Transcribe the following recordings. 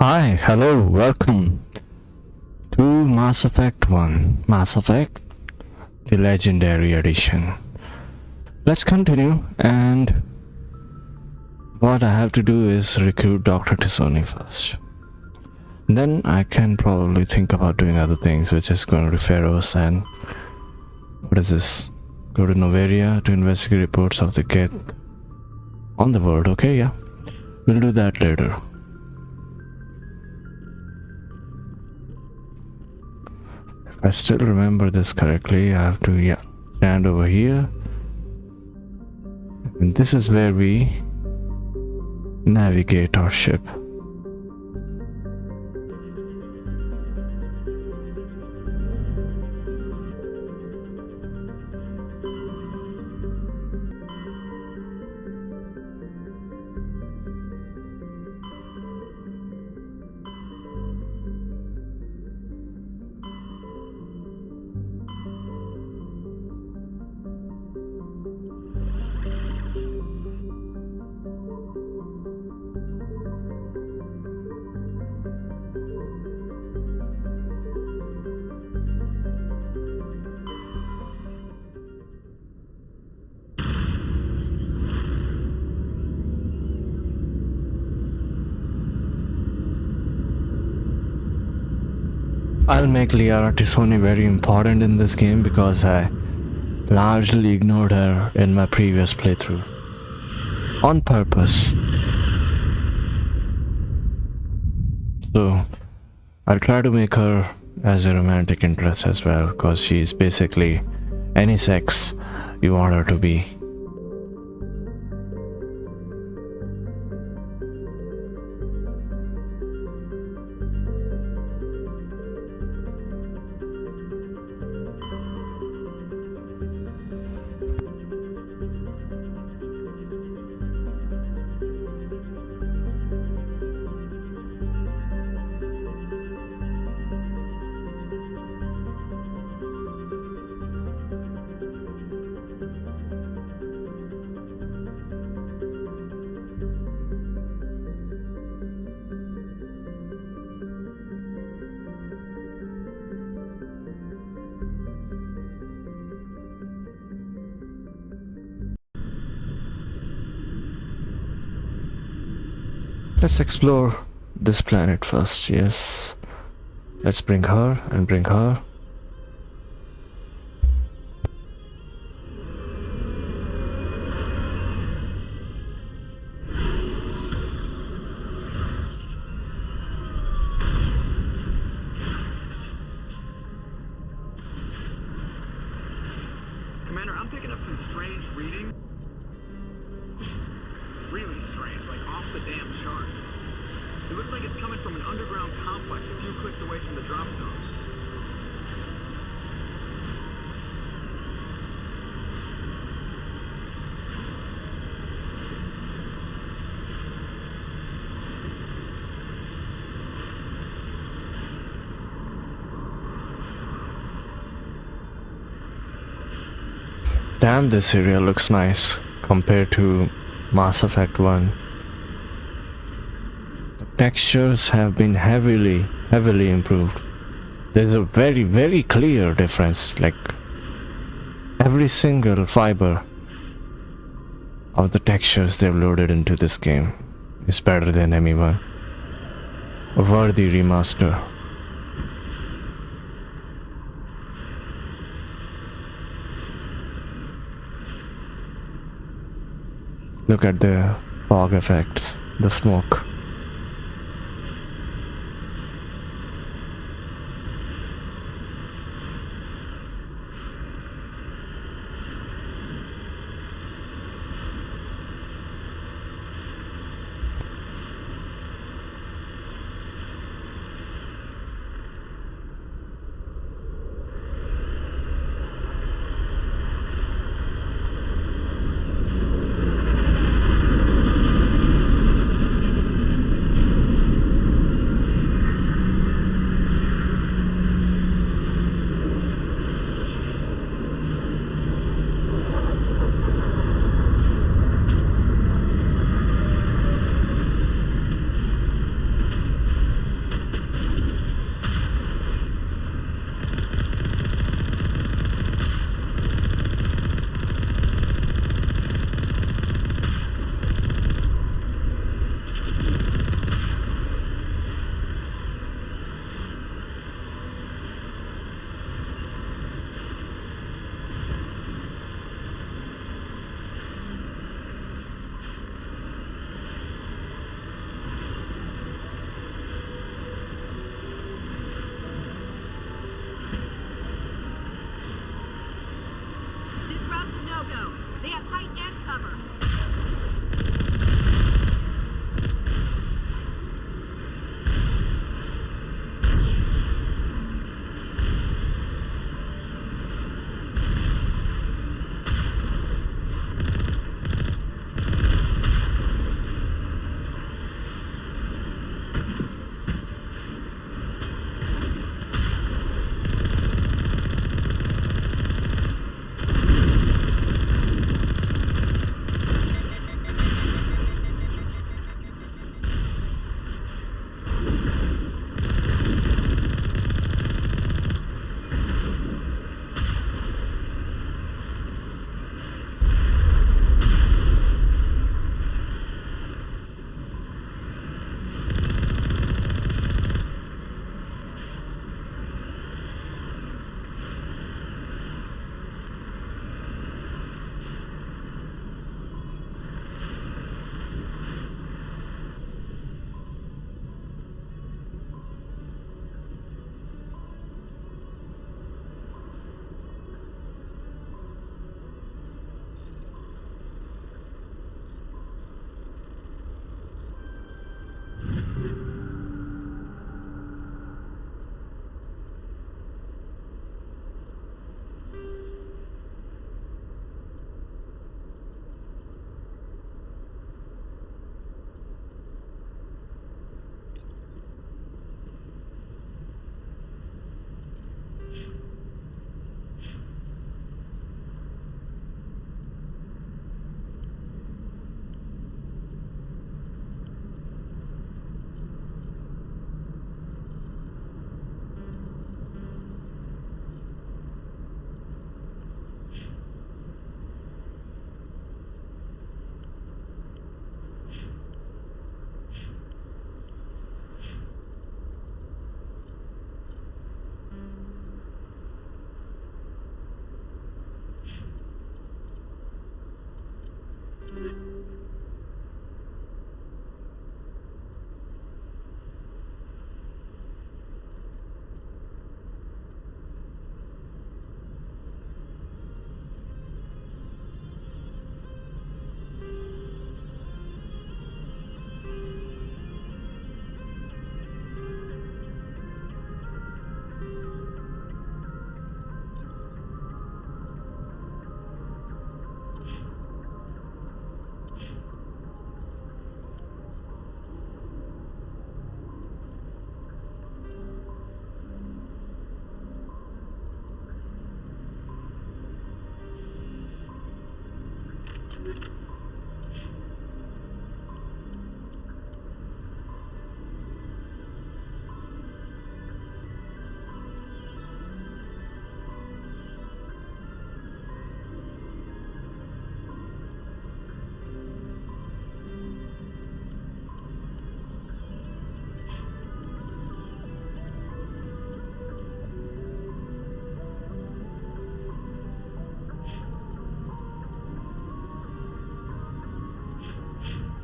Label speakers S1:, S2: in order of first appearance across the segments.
S1: Hi, hello, welcome to Mass Effect 1. Mass Effect, the Legendary Edition. Let's continue, and what I have to do is recruit Dr. Tisoni first. Then I can probably think about doing other things, which is going to Feros and... what is this? Go to Novaria to investigate reports of the Geth on the world. Okay, yeah. We'll do that later. If I still remember this correctly, I have to, stand over here. And this is where we navigate our ship. I'll make Liara Tisoni very important in this game because I largely ignored her in my previous playthrough. On purpose. So, I'll try to make her as a romantic interest as well, because she's basically any sex you want her to be. Let's explore this planet first, yes. Let's bring her and bring her.
S2: Commander, I'm picking up some strange reading. Really strange, like off the damn charts. It looks like it's coming from an underground complex a few clicks away from the drop zone.
S1: Damn, this area looks nice compared to Mass Effect 1. The textures have been heavily improved. There's a very clear difference, like every single fiber of the textures they've loaded into this game is better than anyone. A worthy remaster. Look at the fog effects, the smoke.
S3: cover.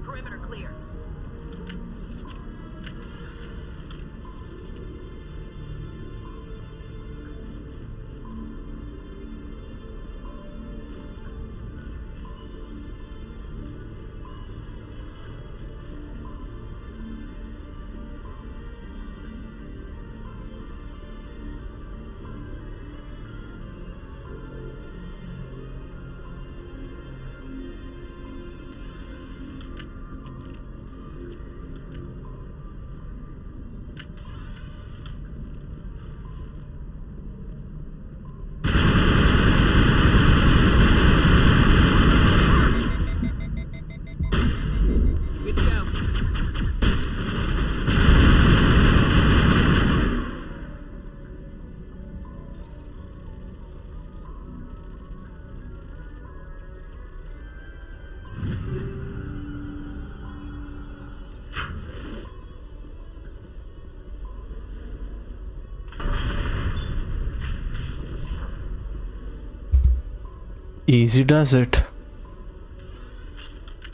S3: Perimeter clear. Good to go.
S1: Easy does it.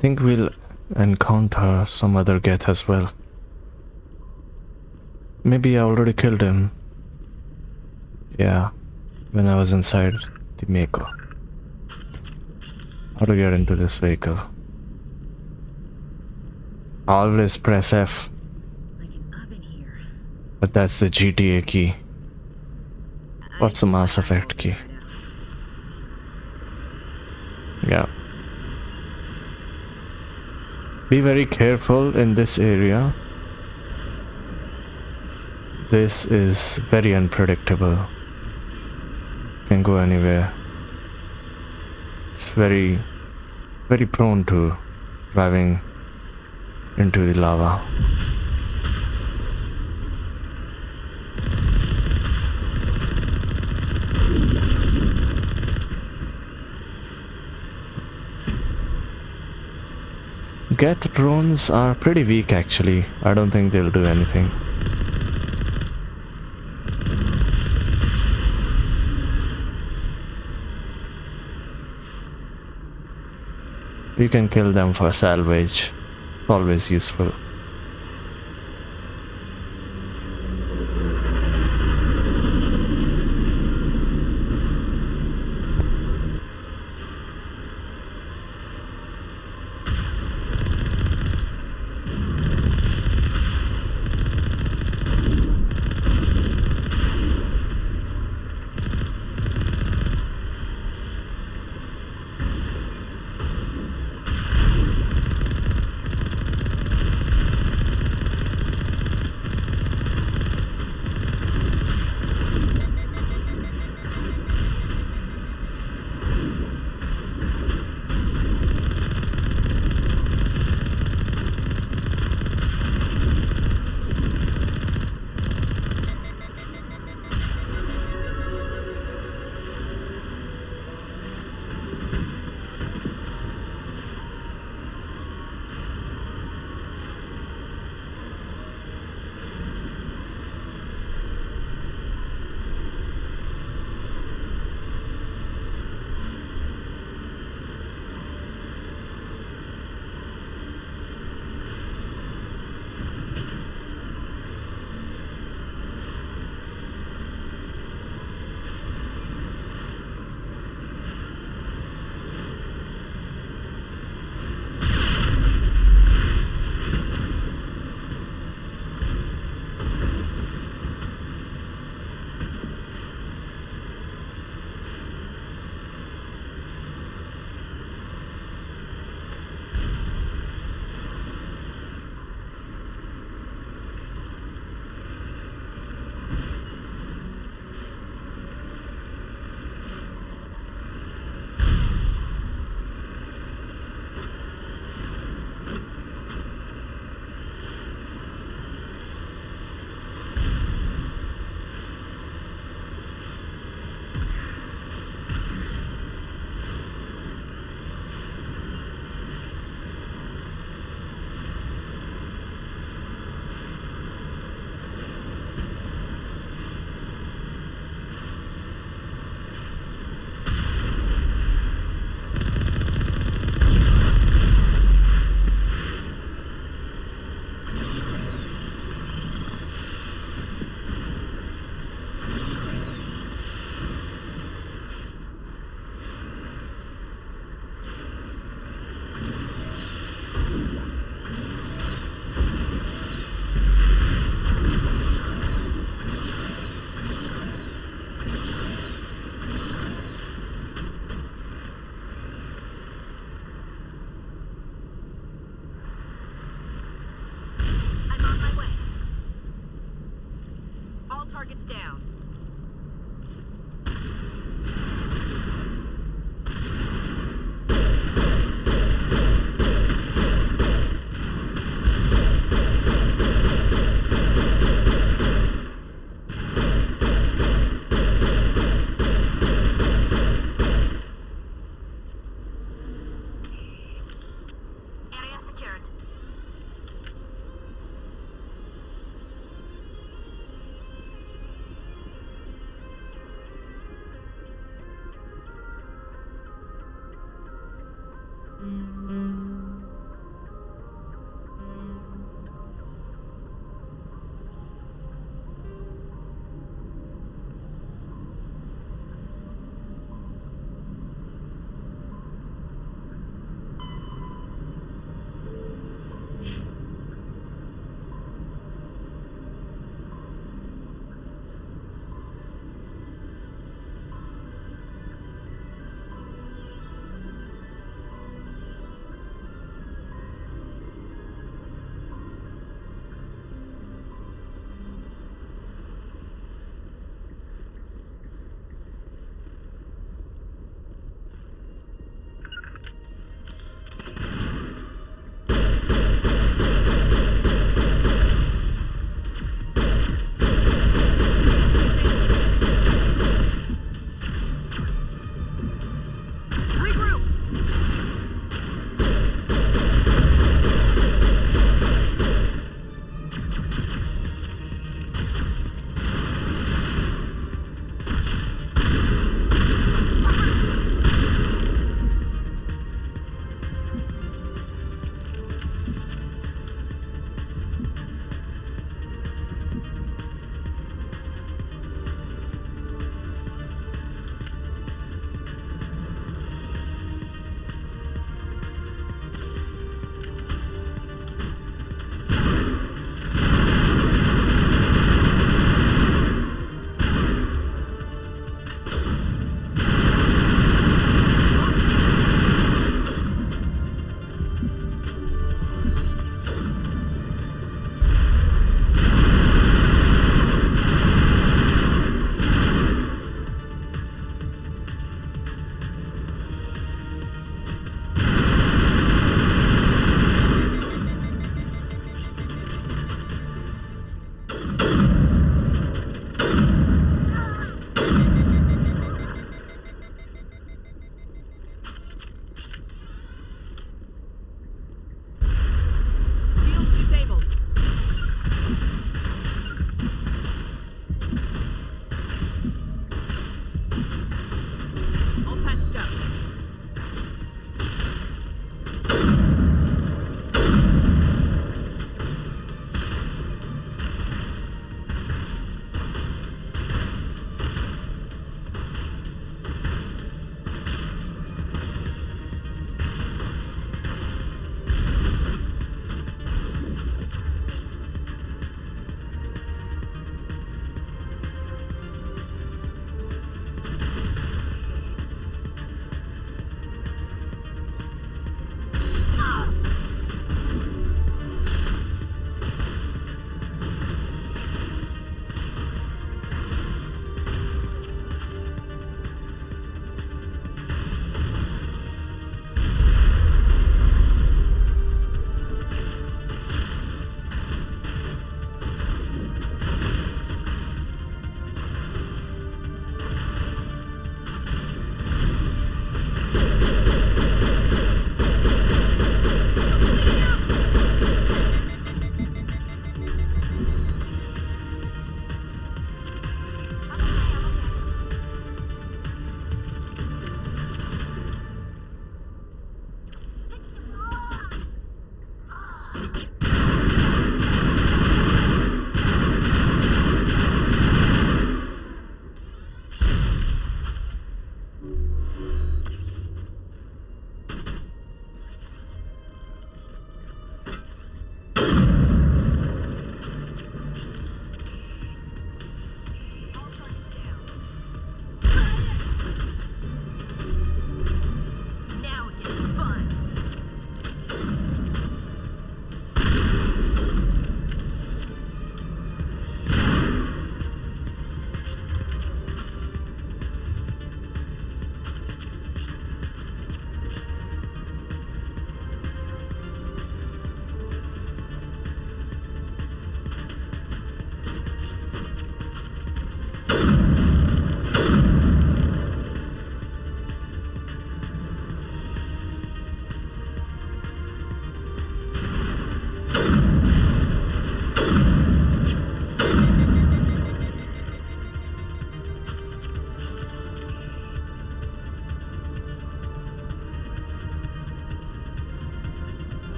S1: Think we'll encounter some other Geth as well. Maybe I already killed him. Yeah, when I was inside the Mako. How to get into this vehicle? Always press F.
S3: Like an oven here.
S1: But that's the GTA key. What's the Mass Effect key? Yeah. Be very careful in this area. This is very unpredictable. Can go anywhere. It's very prone to driving into the lava. Geth drones are pretty weak actually. I don't think they'll do anything. You can kill them for salvage. Always useful.
S3: Targets down. Area secured.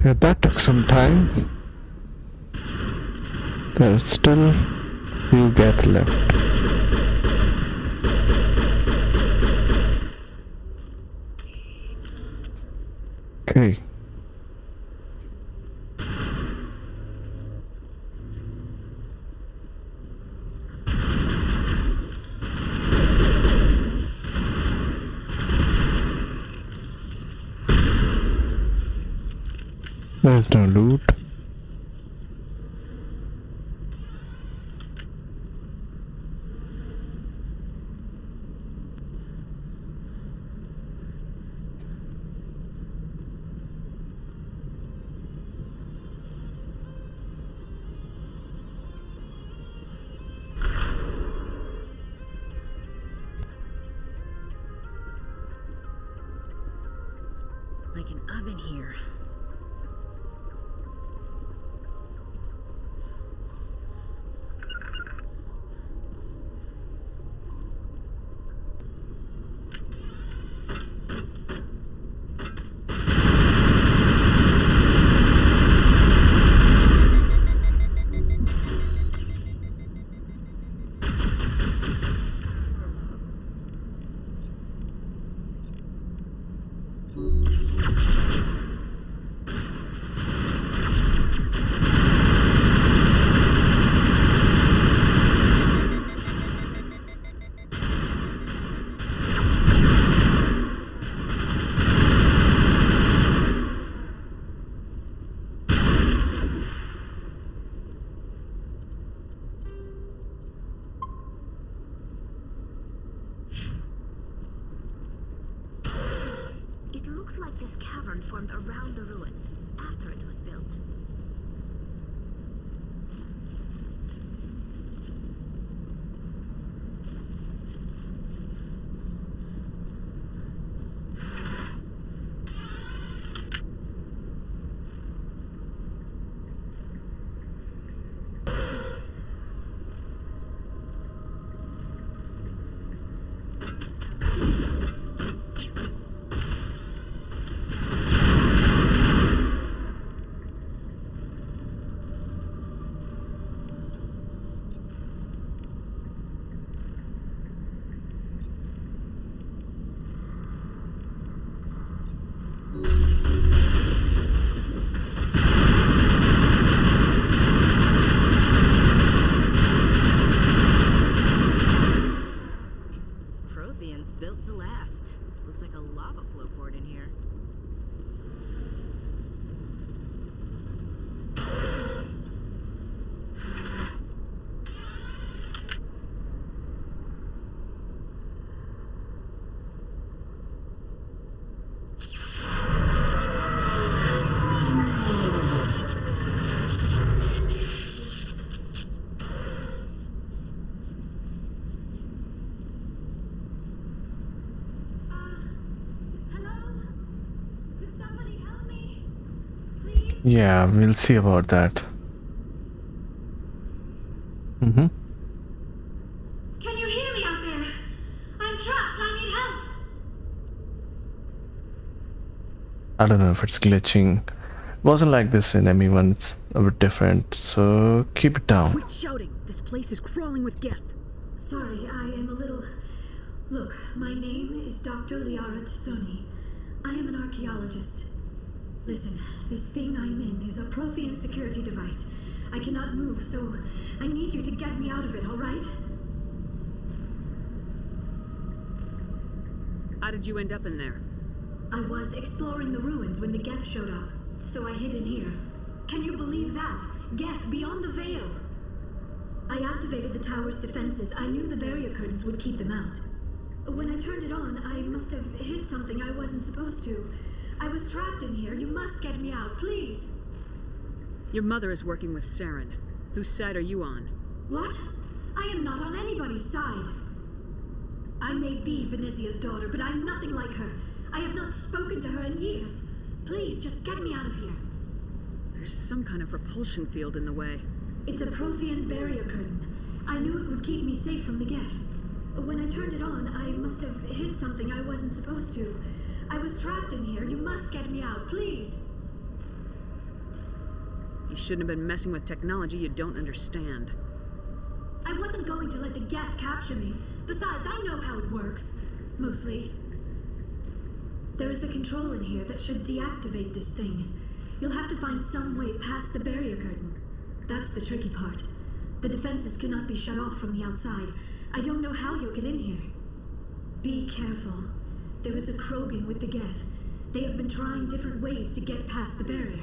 S1: Okay, that took some time. There's still few geth left. Okay. There's no loot.
S3: Like an oven here. It looks like this cavern formed around the ruin, after it was built. Protheans built to last. Looks like a lava flow poured in here.
S1: Yeah, we'll see about that. Mm-hmm.
S3: Can you hear me out there? I'm trapped. I need help.
S1: I don't know if it's glitching. It wasn't like this in ME1, it's a bit different, so keep it down.
S4: Quit shouting! This place is crawling with geth.
S5: Sorry, I am a little... Look, my name is Dr. Liara Tassoni. I am an archaeologist. Listen, this thing I'm in is a Prothean security device. I cannot move, so I need you to get me out of it, all right?
S4: How did you end up in there?
S5: I was exploring the ruins when the Geth showed up, so I hid in here. Can you believe that? Geth beyond the veil! I activated the tower's defenses. I knew the barrier curtains would keep them out. When I turned it on, I must have hit something I wasn't supposed to. I was trapped in here. You must get me out, please!
S4: Your mother is working with Saren. Whose side are you on?
S5: What? I am not on anybody's side. I may be Benezia's daughter, but I'm nothing like her. I have not spoken to her in years. Please, just get me out of here.
S4: There's some kind of repulsion field in the way.
S5: It's a Prothean barrier curtain. I knew it would keep me safe from the Geth. When I turned it on, I must have hit something I wasn't supposed to. I was trapped in here. You must get me out, please.
S4: You shouldn't have been messing with technology you don't understand.
S5: I wasn't going to let the Geth capture me. Besides, I know how it works. Mostly. There is a control in here that should deactivate this thing. You'll have to find some way past the barrier curtain. That's the tricky part. The defenses cannot be shut off from the outside. I don't know how you'll get in here. Be careful. There is a Krogan with the Geth. They have been trying different ways to get past the barrier.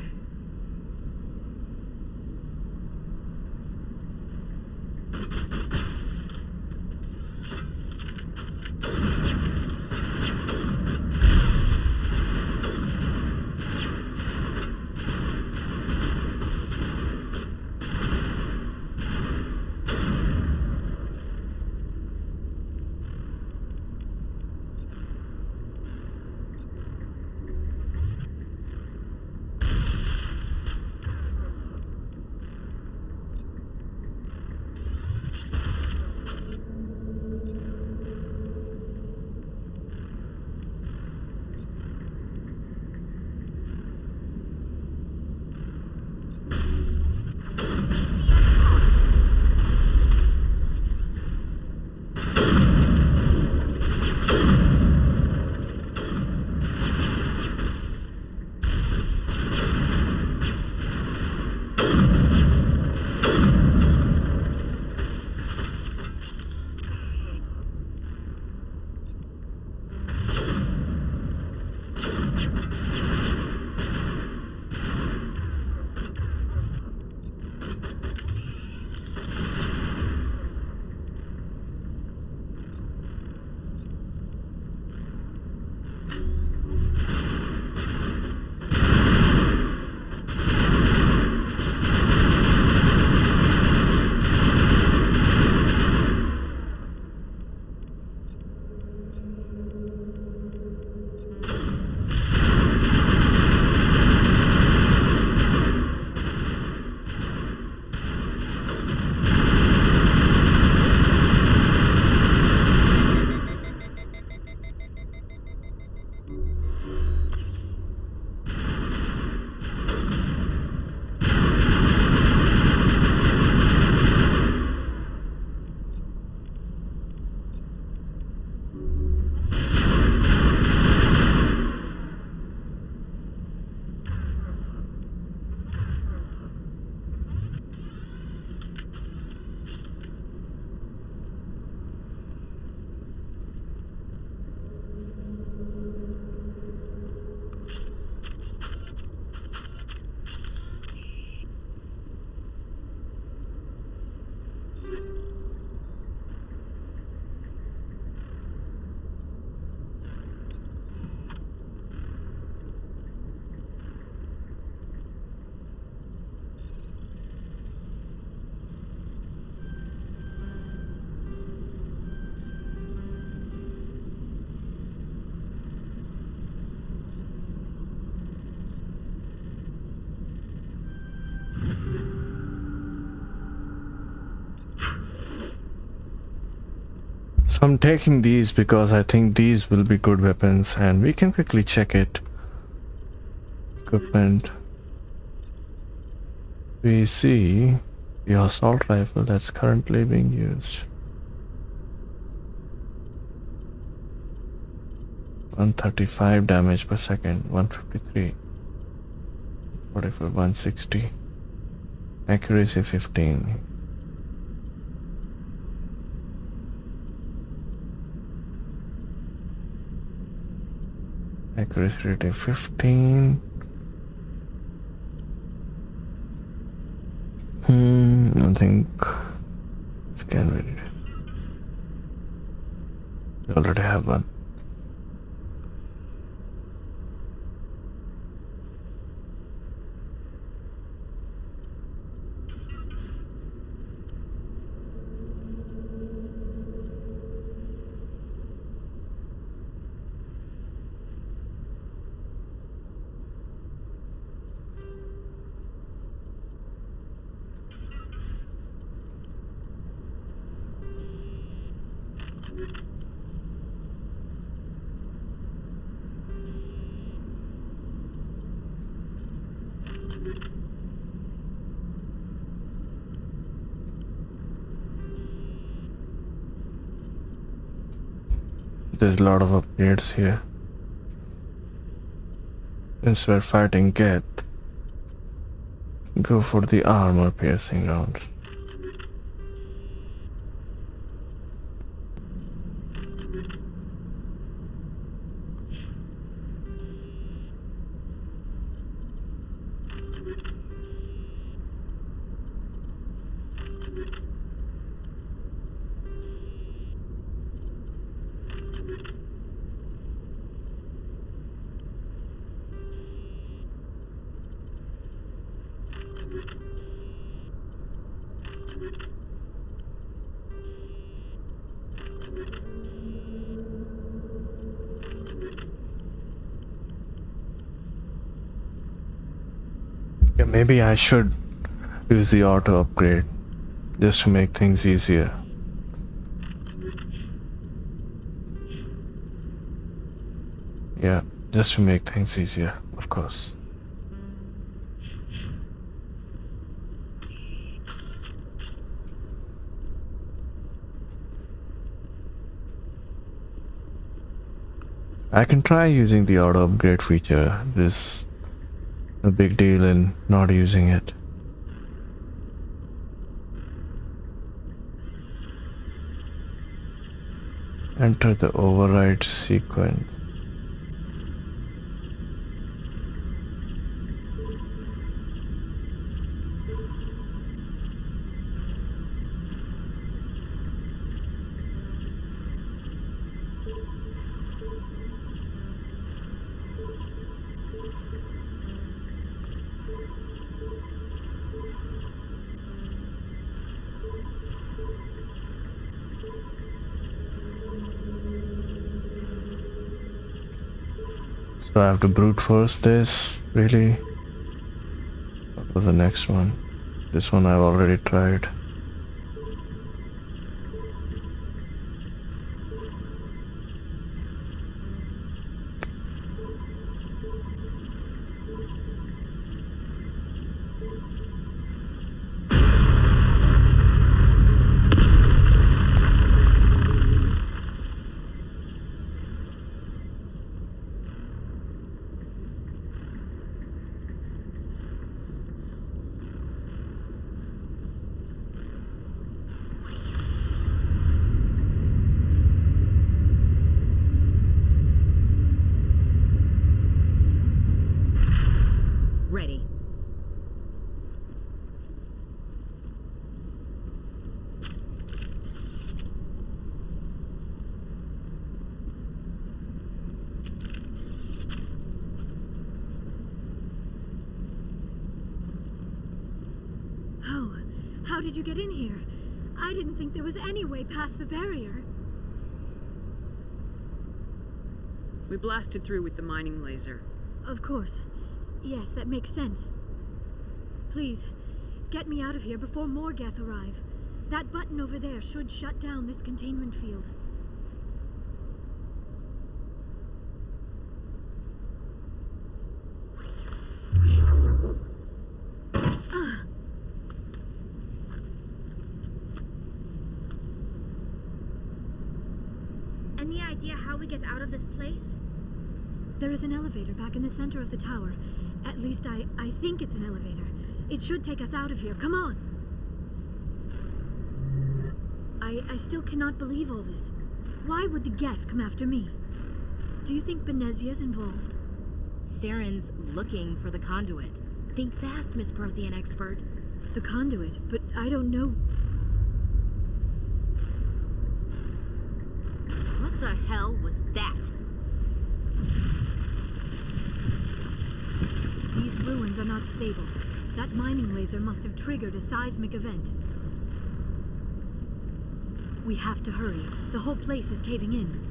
S1: So I'm taking these because I think these will be good weapons, and we can quickly check it. Equipment. We see the assault rifle that's currently being used. 135 damage per second, 153, 45, 160, accuracy 15. Accuracy rating 15. I think scan ready. We already have one. There's a lot of upgrades here. Since we're fighting Geth, go for the armor piercing rounds. Yeah, maybe I should use the auto upgrade just to make things easier. Yeah, just to make things easier, of course. I can try using the auto upgrade feature. There's no big deal in not using it. Enter the override sequence. So I have to brute force this, really? What was the next one? This one I've already tried.
S4: Ready.
S5: Oh, how did you get in here? I didn't think there was any way past the barrier.
S4: We blasted through with the mining laser.
S5: Of course. Yes, that makes sense. Please, get me out of here before more Geth arrive. That button over there should shut down this containment field.
S3: Any idea how we get out of this place?
S5: There is an elevator back in the center of the tower. At least I think it's an elevator. It should take us out of here. Come on! I still cannot believe all this. Why would the Geth come after me? Do you think Benezia's involved?
S6: Saren's looking for the conduit. Think fast, Miss Prothean expert.
S5: The conduit, but I don't know.
S6: What the hell was that?
S5: These ruins are not stable. That mining laser must have triggered a seismic event. We have to hurry. The whole place is caving in.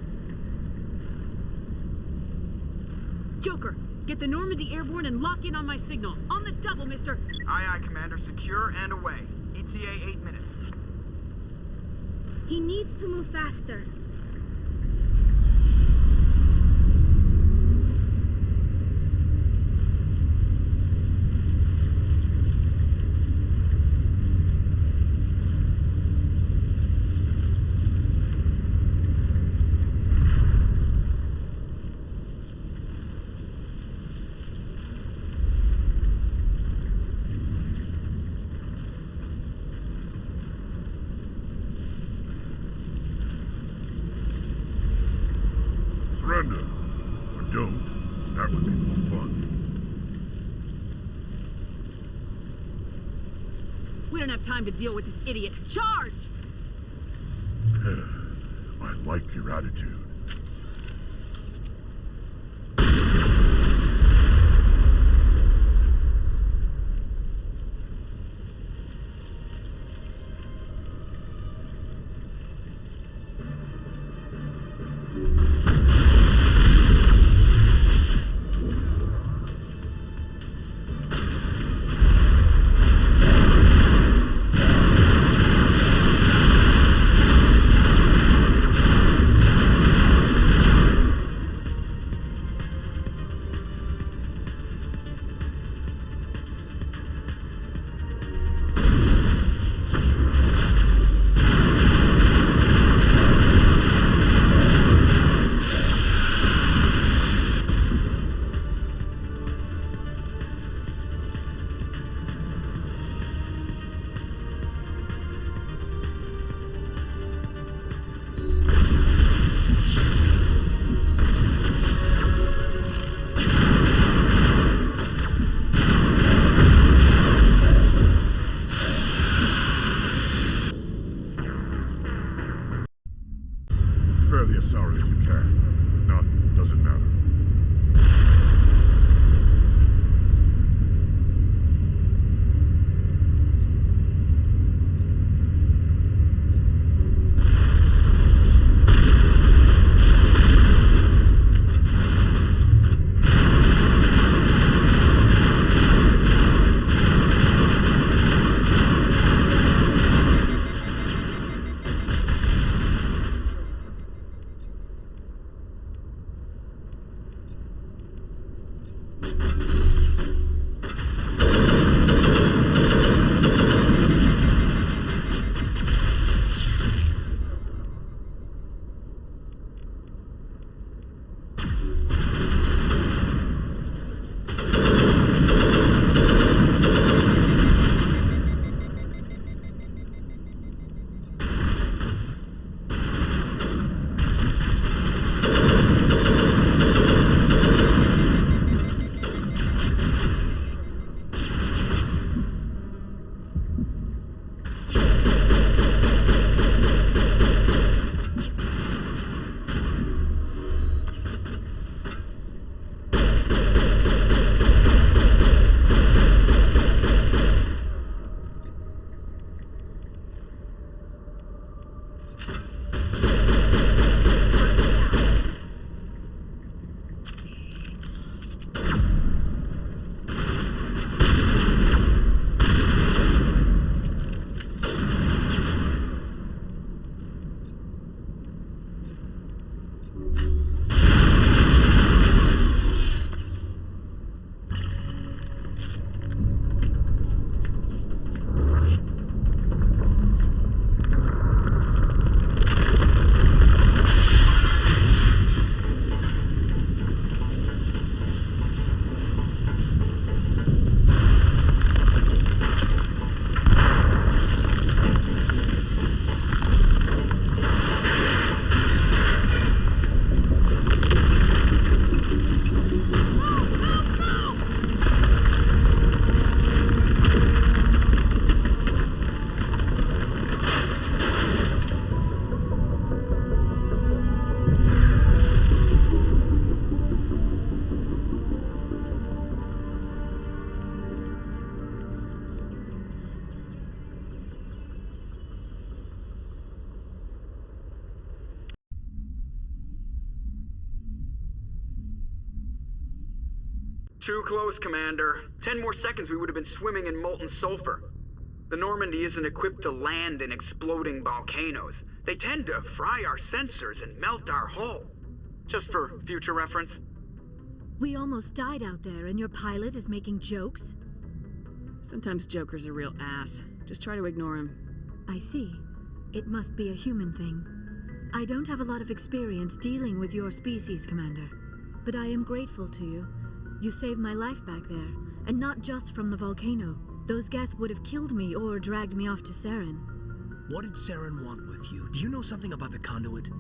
S4: Joker, get the Normandy airborne and lock in on my signal. On the double, mister!
S2: Aye, aye, Commander. Secure and away. ETA 8 minutes.
S3: He needs to move faster.
S7: Surrender. Or don't. That would be more fun.
S4: We don't have time to deal with this idiot. Charge!
S7: I like your attitude. Spare the Asari if you can. If not, doesn't matter.
S2: Too close, Commander. 10 more seconds we would have been swimming in molten sulfur. The Normandy isn't equipped to land in exploding volcanoes. They tend to fry our sensors and melt our hull. Just for future reference.
S5: We almost died out there, and your pilot is making jokes?
S4: Sometimes Joker's a real ass. Just try to ignore him.
S5: I see. It must be a human thing. I don't have a lot of experience dealing with your species, Commander. But I am grateful to you. You saved my life back there, and not just from the volcano. Those Geth would have killed me or dragged me off to Saren.
S8: What did Saren want with you? Do you know something about the conduit?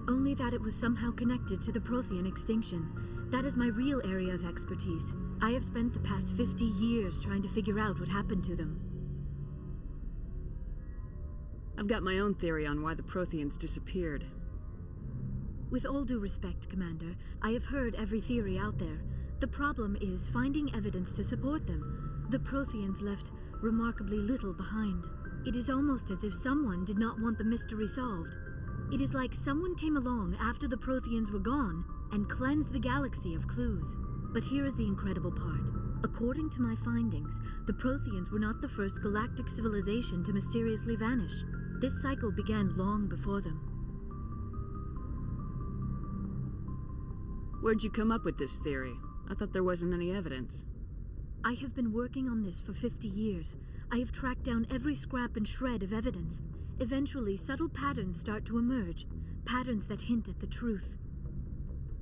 S5: Only that it was somehow connected to the Prothean extinction. That is my real area of expertise. I have spent the past 50 years trying to figure out what happened to them.
S4: I've got my own theory on why the Protheans disappeared.
S5: With all due respect, Commander, I have heard every theory out there. The problem is finding evidence to support them. The Protheans left remarkably little behind. It is almost as if someone did not want the mystery solved. It is like someone came along after the Protheans were gone and cleansed the galaxy of clues. But here is the incredible part. According to my findings, the Protheans were not the first galactic civilization to mysteriously vanish. This cycle began long before them.
S4: Where'd you come up with this theory? I thought there wasn't any evidence.
S5: I have been working on this for 50 years. I have tracked down every scrap and shred of evidence. Eventually, subtle patterns start to emerge, patterns that hint at the truth.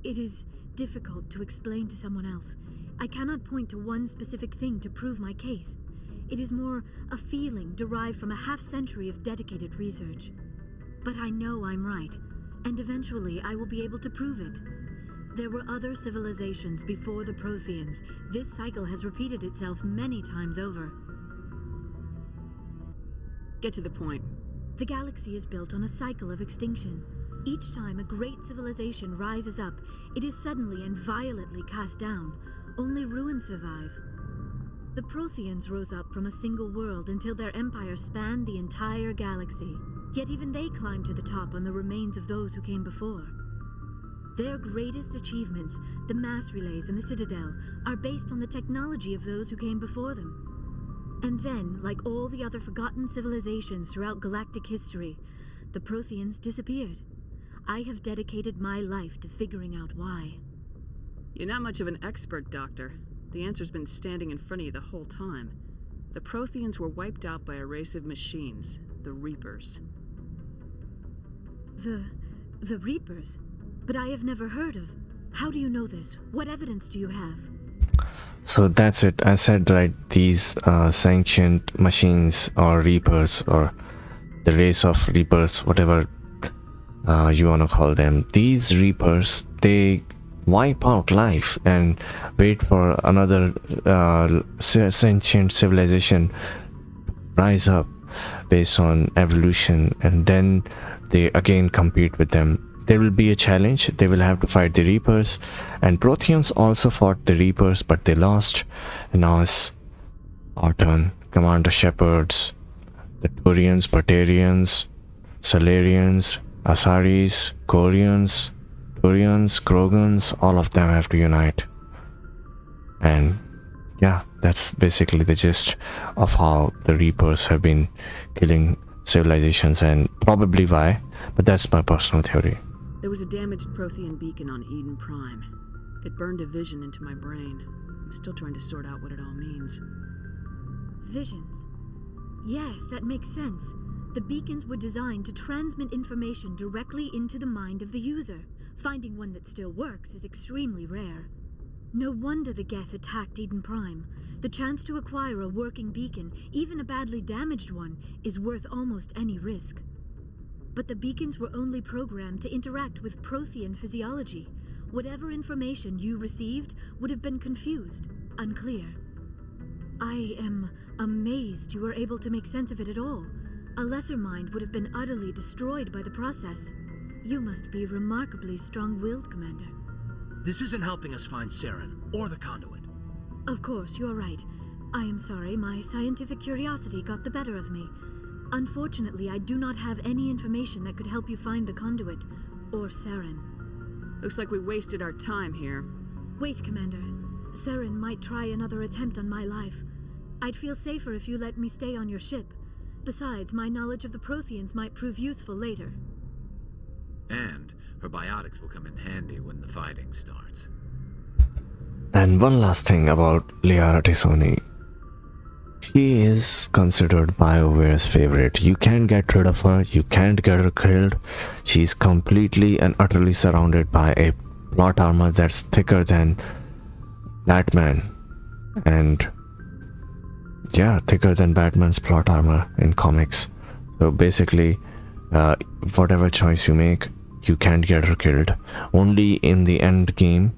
S5: It is difficult to explain to someone else. I cannot point to one specific thing to prove my case. It is more a feeling derived from a half-century of dedicated research. But I know I'm right, and eventually I will be able to prove it. There were other civilizations before the Protheans. This cycle has repeated itself many times over.
S4: Get to the point.
S5: The galaxy is built on a cycle of extinction. Each time a great civilization rises up, it is suddenly and violently cast down. Only ruins survive. The Protheans rose up from a single world until their empire spanned the entire galaxy. Yet even they climbed to the top on the remains of those who came before. Their greatest achievements, the mass relays and the Citadel, are based on the technology of those who came before them. And then, like all the other forgotten civilizations throughout galactic history, the Protheans disappeared. I have dedicated my life to figuring out why.
S4: You're not much of an expert, Doctor. The answer's been standing in front of you the whole time. The Protheans were wiped out by a race of machines, the Reapers.
S5: The Reapers? But I have never heard of. How do you know this? What evidence do you have?
S1: So that's it. I said right, these sentient machines or Reapers, or the race of Reapers, whatever you want to call them, these Reapers, they wipe out life and wait for another sentient civilization rise up based on evolution, and then they again compete with them. There will be a challenge. They will have to fight the Reapers, and Protheans also fought the Reapers, but they lost. And now it's our turn. Commander Shepherds, the Turians, Batarians, Salarians, Asaris, Korians, Turians, Krogans, all of them have to unite. And yeah, that's basically the gist of how the Reapers have been killing civilizations, and probably why, but that's my personal theory.
S4: There was a damaged Prothean beacon on Eden Prime. It burned a vision into my brain. I'm still trying to sort out what it all means.
S5: Visions. Yes, that makes sense. The beacons were designed to transmit information directly into the mind of the user. Finding one that still works is extremely rare. No wonder the Geth attacked Eden Prime. The chance to acquire a working beacon, even a badly damaged one, is worth almost any risk. But the beacons were only programmed to interact with Prothean physiology. Whatever information you received would have been confused, unclear. I am amazed you were able to make sense of it at all. A lesser mind would have been utterly destroyed by the process. You must be remarkably strong-willed, Commander.
S8: This isn't helping us find Saren or the conduit.
S5: Of course, you're right. I am sorry, my scientific curiosity got the better of me. Unfortunately, I do not have any information that could help you find the conduit, or Saren.
S4: Looks like we wasted our time here.
S5: Wait, Commander. Saren might try another attempt on my life. I'd feel safer if you let me stay on your ship. Besides, my knowledge of the Protheans might prove useful later.
S9: And her biotics will come in handy when the fighting starts.
S1: And one last thing about Liara T'Soni. She is considered BioWare's favorite. You can't get rid of her, you can't get her killed. She's completely and utterly surrounded by a plot armor that's thicker than Batman. And yeah, thicker than Batman's plot armor in comics. So basically, whatever choice you make, you can't get her killed. Only in the end game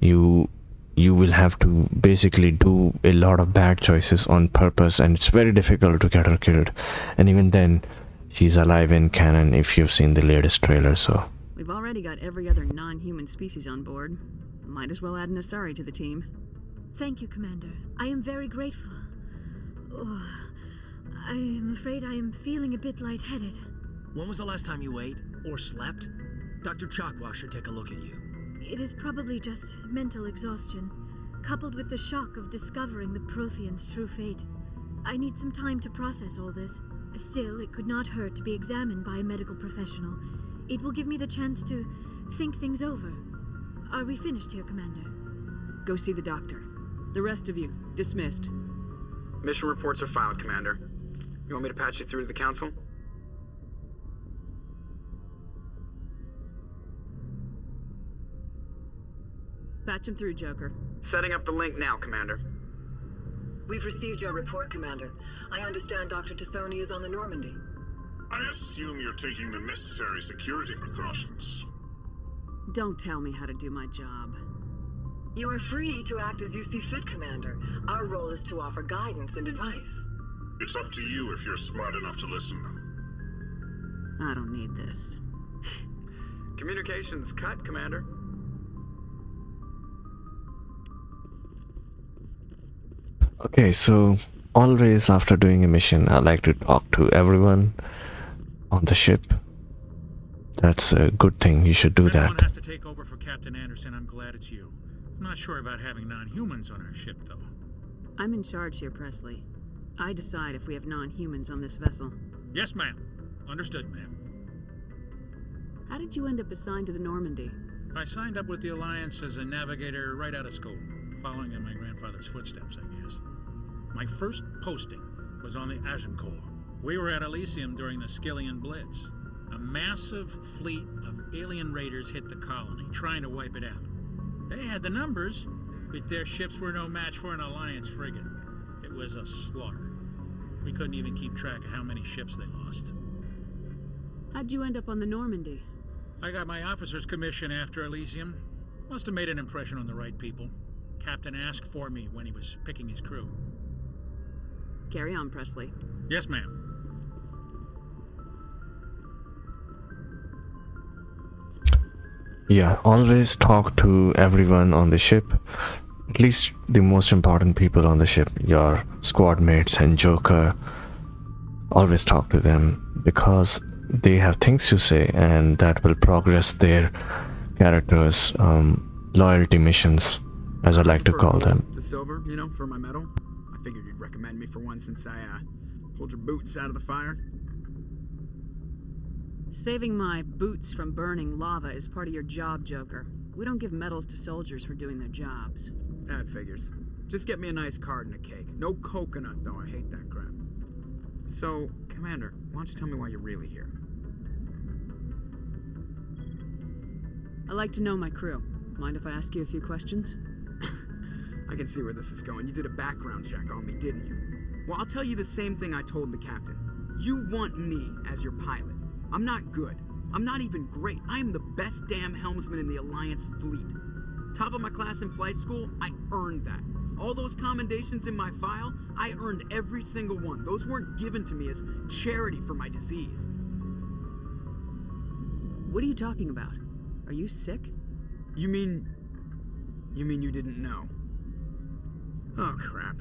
S1: you will have to basically do a lot of bad choices on purpose, and it's very difficult to get her killed. And even then, she's alive in canon if you've seen the latest trailer. So
S4: We've already got every other non-human species on board. Might as well add an Asari to the team.
S5: Thank you, Commander. I am very grateful. Oh, I am afraid I am feeling a bit lightheaded.
S8: When was the last time you ate or slept? Dr. Chakwa should take a look at you.
S5: It is probably just mental exhaustion, coupled with the shock of discovering the Prothean's true fate. I need some time to process all this. Still, it could not hurt to be examined by a medical professional. It will give me the chance to think things over. Are we finished here, Commander?
S4: Go see the doctor. The rest of you, dismissed.
S2: Mission reports are filed, Commander. You want me to patch you through to the Council?
S4: Patch him through, Joker.
S2: Setting up the link now, Commander.
S10: We've received your report, Commander. I understand Dr. Tassoni is on the Normandy.
S7: I assume you're taking the necessary security precautions.
S4: Don't tell me how to do my job.
S10: You are free to act as you see fit, Commander. Our role is to offer guidance and advice.
S7: It's up to you if you're smart enough to listen.
S4: I don't need this.
S2: Communications cut, Commander.
S1: okay, so always after doing a mission, I like to talk to everyone on the ship. That's a good thing. You should do
S11: If anyone
S1: that.
S11: has to take over for Captain Anderson, I'm glad it's you. I'm not sure about having non-humans on our ship, though.
S4: I'm in charge here, Presley. I decide if we have non-humans on this vessel.
S11: Yes, ma'am. Understood, ma'am.
S4: How did you end up assigned to the Normandy?
S11: I signed up with the Alliance as a navigator right out of school, following in my grandfather's footsteps, I guess. My first posting was on the Agincourt. We were at Elysium during the Skillian Blitz. A massive fleet of alien raiders hit the colony, trying to wipe it out. They had the numbers, but their ships were no match for an Alliance frigate. It was a slaughter. We couldn't even keep track of how many ships they lost.
S4: How'd you end up on the Normandy?
S11: I got my officer's commission after Elysium. Must have made an impression on the right people. Captain asked for me when he was picking his crew.
S4: Carry on, Presley.
S11: Yes, ma'am.
S1: Yeah, always talk to everyone on the ship. At least the most important people on the ship, your squad mates and Joker. Always talk to them because they have things to say, and that will progress their characters' loyalty missions, as I like to call them.
S2: To silver, you know, for my medal. I figured you'd recommend me for one since I pulled your boots out of the fire.
S4: Saving my boots from burning lava is part of your job, Joker. We don't give medals to soldiers for doing their jobs.
S2: That figures. Just get me a nice card and a cake. No coconut, though. I hate that crap. So, Commander, why don't you tell me why you're really here?
S4: I like to know my crew. Mind if I ask you a few questions?
S2: I can see where this is going. You did a background check on me, didn't you? Well, I'll tell you the same thing I told the captain. You want me as your pilot. I'm not good. I'm not even great. I am the best damn helmsman in the Alliance fleet. Top of my class in flight school, I earned that. All those commendations in my file, I earned every single one. Those weren't given to me as charity for my disease.
S4: What are you talking about? Are you sick?
S2: You mean you didn't know? Oh, crap.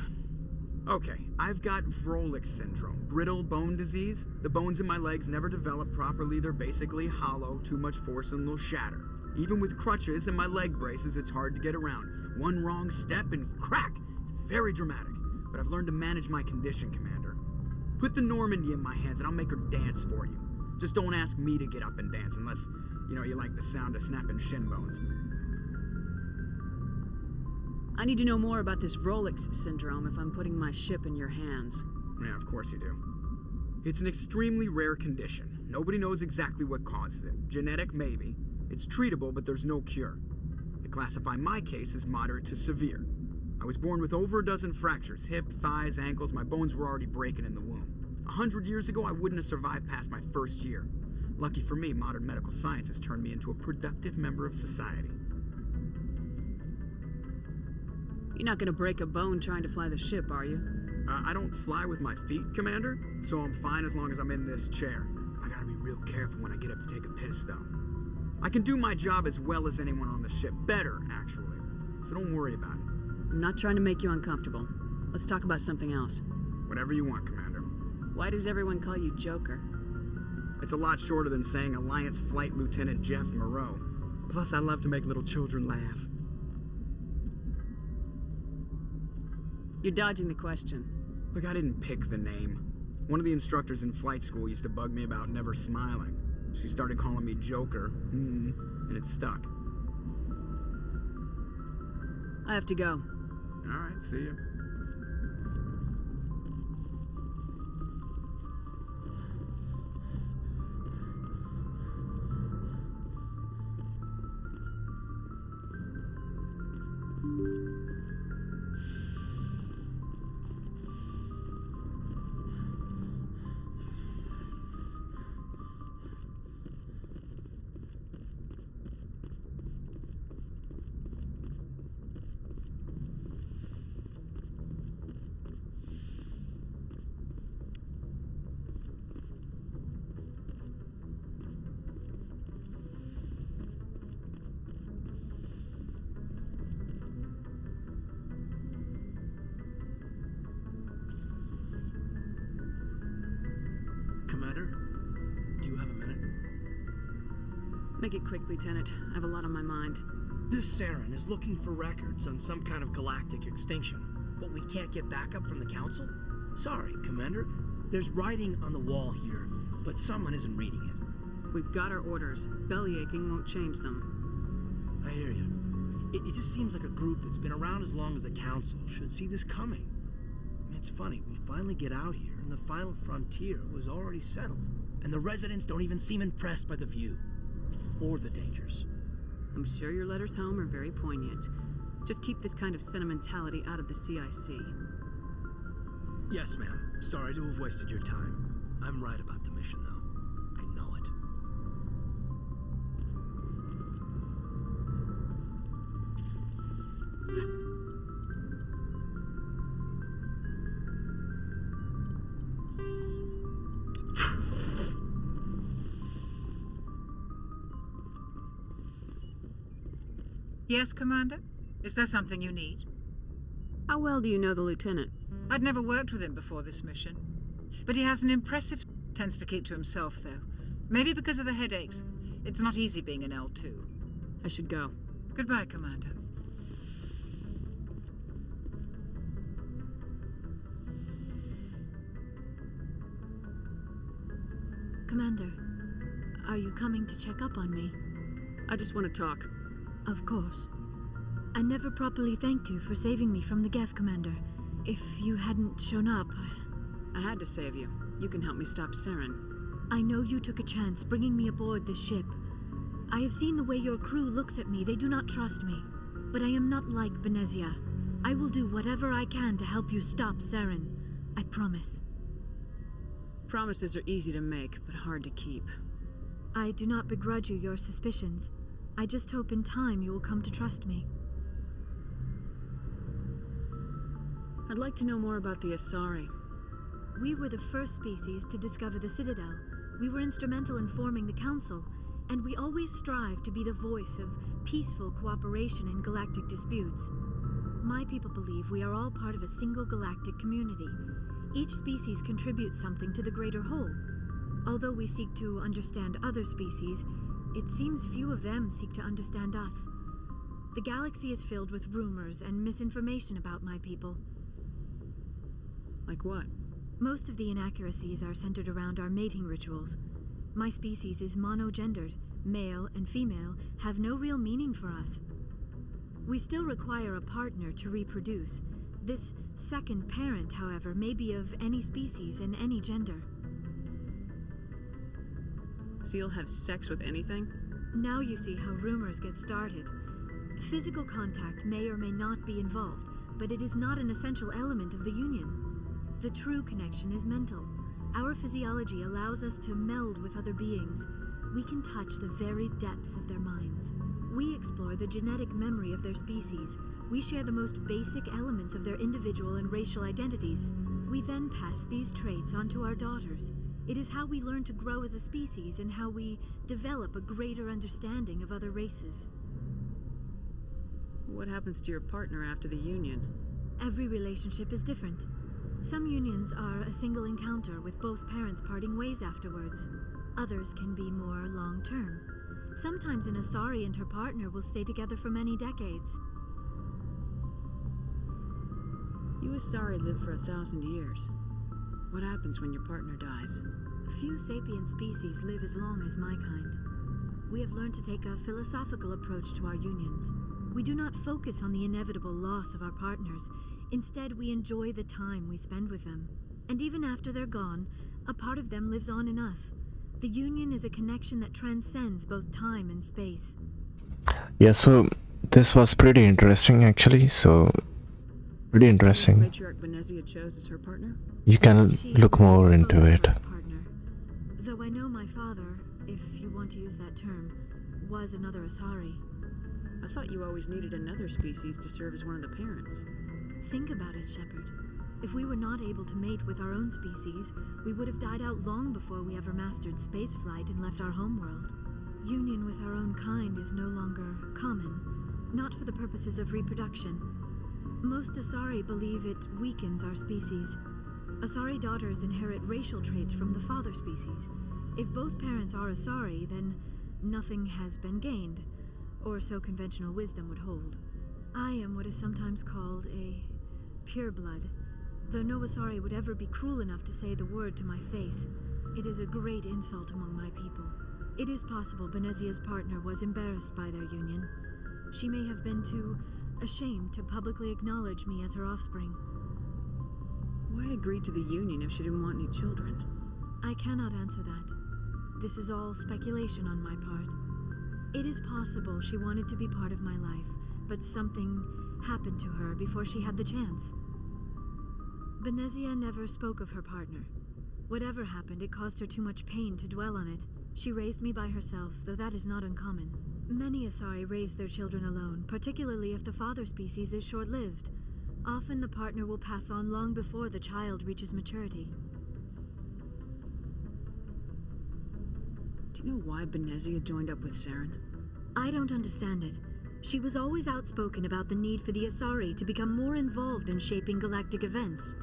S2: Okay, I've got Vrolik syndrome, brittle bone disease. The bones in my legs never develop properly. They're basically hollow, too much force and they'll shatter. Even with crutches and my leg braces, it's hard to get around. One wrong step and crack! It's very dramatic, but I've learned to manage my condition, Commander. Put the Normandy in my hands and I'll make her dance for you. Just don't ask me to get up and dance unless, you like the sound of snapping shin bones.
S4: I need to know more about this Vrolik syndrome if I'm putting my ship in your hands.
S2: Yeah, of course you do. It's an extremely rare condition. Nobody knows exactly what causes it. Genetic, maybe. It's treatable, but there's no cure. They classify my case as moderate to severe. I was born with over a dozen fractures, hip, thighs, ankles. My bones were already breaking in the womb. 100 years ago, I wouldn't have survived past my first year. Lucky for me, modern medical science has turned me into a productive member of society.
S4: You're not gonna break a bone trying to fly the ship, are you?
S2: I don't fly with my feet, Commander, so I'm fine as long as I'm in this chair. I gotta be real careful when I get up to take a piss, though. I can do my job as well as anyone on the ship. Better, actually. So don't worry about it.
S4: I'm not trying to make you uncomfortable. Let's talk about something else.
S2: Whatever you want, Commander.
S4: Why does everyone call you Joker?
S2: It's a lot shorter than saying Alliance Flight Lieutenant Jeff Moreau. Plus, I love to make little children laugh.
S4: You're dodging the question.
S2: Look, I didn't pick the name. One of the instructors in flight school used to bug me about never smiling. She started calling me Joker, and it stuck.
S4: I have to go.
S2: All right, see you.
S8: Commander, do you have a minute?
S4: Make it quick, Lieutenant. I have a lot on my mind.
S8: This Saren is looking for records on some kind of galactic extinction, but we can't get backup from the Council? Sorry, Commander. There's writing on the wall here, but someone isn't reading it.
S4: We've got our orders. Bellyaching won't change them.
S8: I hear you. It just seems like a group that's been around as long as the Council should see this coming. I mean, it's funny, we finally get out here, and the final frontier was already settled. And the residents don't even seem impressed by the view. Or the dangers.
S4: I'm sure your letters home are very poignant. Just keep this kind of sentimentality out of the CIC.
S8: Yes, ma'am. Sorry to have wasted your time. I'm right about the mission, though. I know it.
S12: Yes, Commander? Is there something you need?
S4: How well do you know the Lieutenant?
S12: I'd never worked with him before this mission. But he has an impressive... tends to keep to himself, though. Maybe because of the headaches. It's not easy being an L2.
S4: I should go.
S12: Goodbye, Commander.
S5: Commander, are you coming to check up on me?
S4: I just want to talk.
S5: Of course. I never properly thanked you for saving me from the Geth, Commander. If you hadn't shown up...
S4: I had to save you. You can help me stop Saren.
S5: I know you took a chance bringing me aboard this ship. I have seen the way your crew looks at me. They do not trust me. But I am not like Benezia. I will do whatever I can to help you stop Saren. I promise.
S4: Promises are easy to make, but hard to keep.
S5: I do not begrudge you your suspicions. I just hope in time you will come to trust me.
S4: I'd like to know more about the Asari.
S5: We were the first species to discover the Citadel. We were instrumental in forming the Council, and we always strive to be the voice of peaceful cooperation in galactic disputes. My people believe we are all part of a single galactic community. Each species contributes something to the greater whole. Although we seek to understand other species, it seems few of them seek to understand us. The galaxy is filled with rumors and misinformation about my people.
S4: Like what?
S5: Most of the inaccuracies are centered around our mating rituals. My species is monogendered. Male and female have no real meaning for us. We still require a partner to reproduce. This second parent, however, may be of any species and any gender.
S4: So you'll have sex with anything?
S5: Now you see how rumors get started. Physical contact may or may not be involved, but it is not an essential element of the union. The true connection is mental. Our physiology allows us to meld with other beings. We can touch the very depths of their minds. We explore the genetic memory of their species. We share the most basic elements of their individual and racial identities. We then pass these traits on to our daughters. It is how we learn to grow as a species and how we develop a greater understanding of other races.
S4: What happens to your partner after the union?
S5: Every relationship is different. Some unions are a single encounter with both parents parting ways afterwards. Others can be more long-term. Sometimes an Asari and her partner will stay together for many decades.
S4: You Asari live for 1,000 years. What happens when your partner dies?
S5: Few sapient species live as long as my kind. We have learned to take a philosophical approach to our unions. We do not focus on the inevitable loss of our partners. Instead, we enjoy the time we spend with them. And even after they're gone, a part of them lives on in us. The union is a connection that transcends both time and space.
S1: Yeah, so this was pretty interesting actually. So pretty interesting.
S4: Matriarch Benezia chose as her partner?
S1: You can look more into it.
S5: Partner. Though I know my father, if you want to use that term, was another Asari.
S4: I thought you always needed another species to serve as one of the parents.
S5: Think about it, Shepard. If we were not able to mate with our own species, we would have died out long before we ever mastered spaceflight and left our homeworld. Union with our own kind is no longer common, not for the purposes of reproduction. Most Asari believe it weakens our species. Asari daughters inherit racial traits from the father species. If both parents are Asari, then nothing has been gained, or so conventional wisdom would hold. I am what is sometimes called a pureblood. Though no Asari would ever be cruel enough to say the word to my face, it is a great insult among my people. It is possible Benezia's partner was embarrassed by their union. She may have been too ashamed to publicly acknowledge me as her offspring.
S4: Why agree to the union if she didn't want any children?
S5: I cannot answer that. This is all speculation on my part. It is possible she wanted to be part of my life, but something happened to her before she had the chance. Benezia never spoke of her partner. Whatever happened, it caused her too much pain to dwell on it. She raised me by herself, though that is not uncommon. Many Asari raise their children alone, particularly if the father species is short-lived. Often the partner will pass on long before the child reaches maturity.
S4: Do you know why Benezia joined up with Saren?
S5: I don't understand it. She was always outspoken about the need for the Asari to become more involved in shaping galactic events.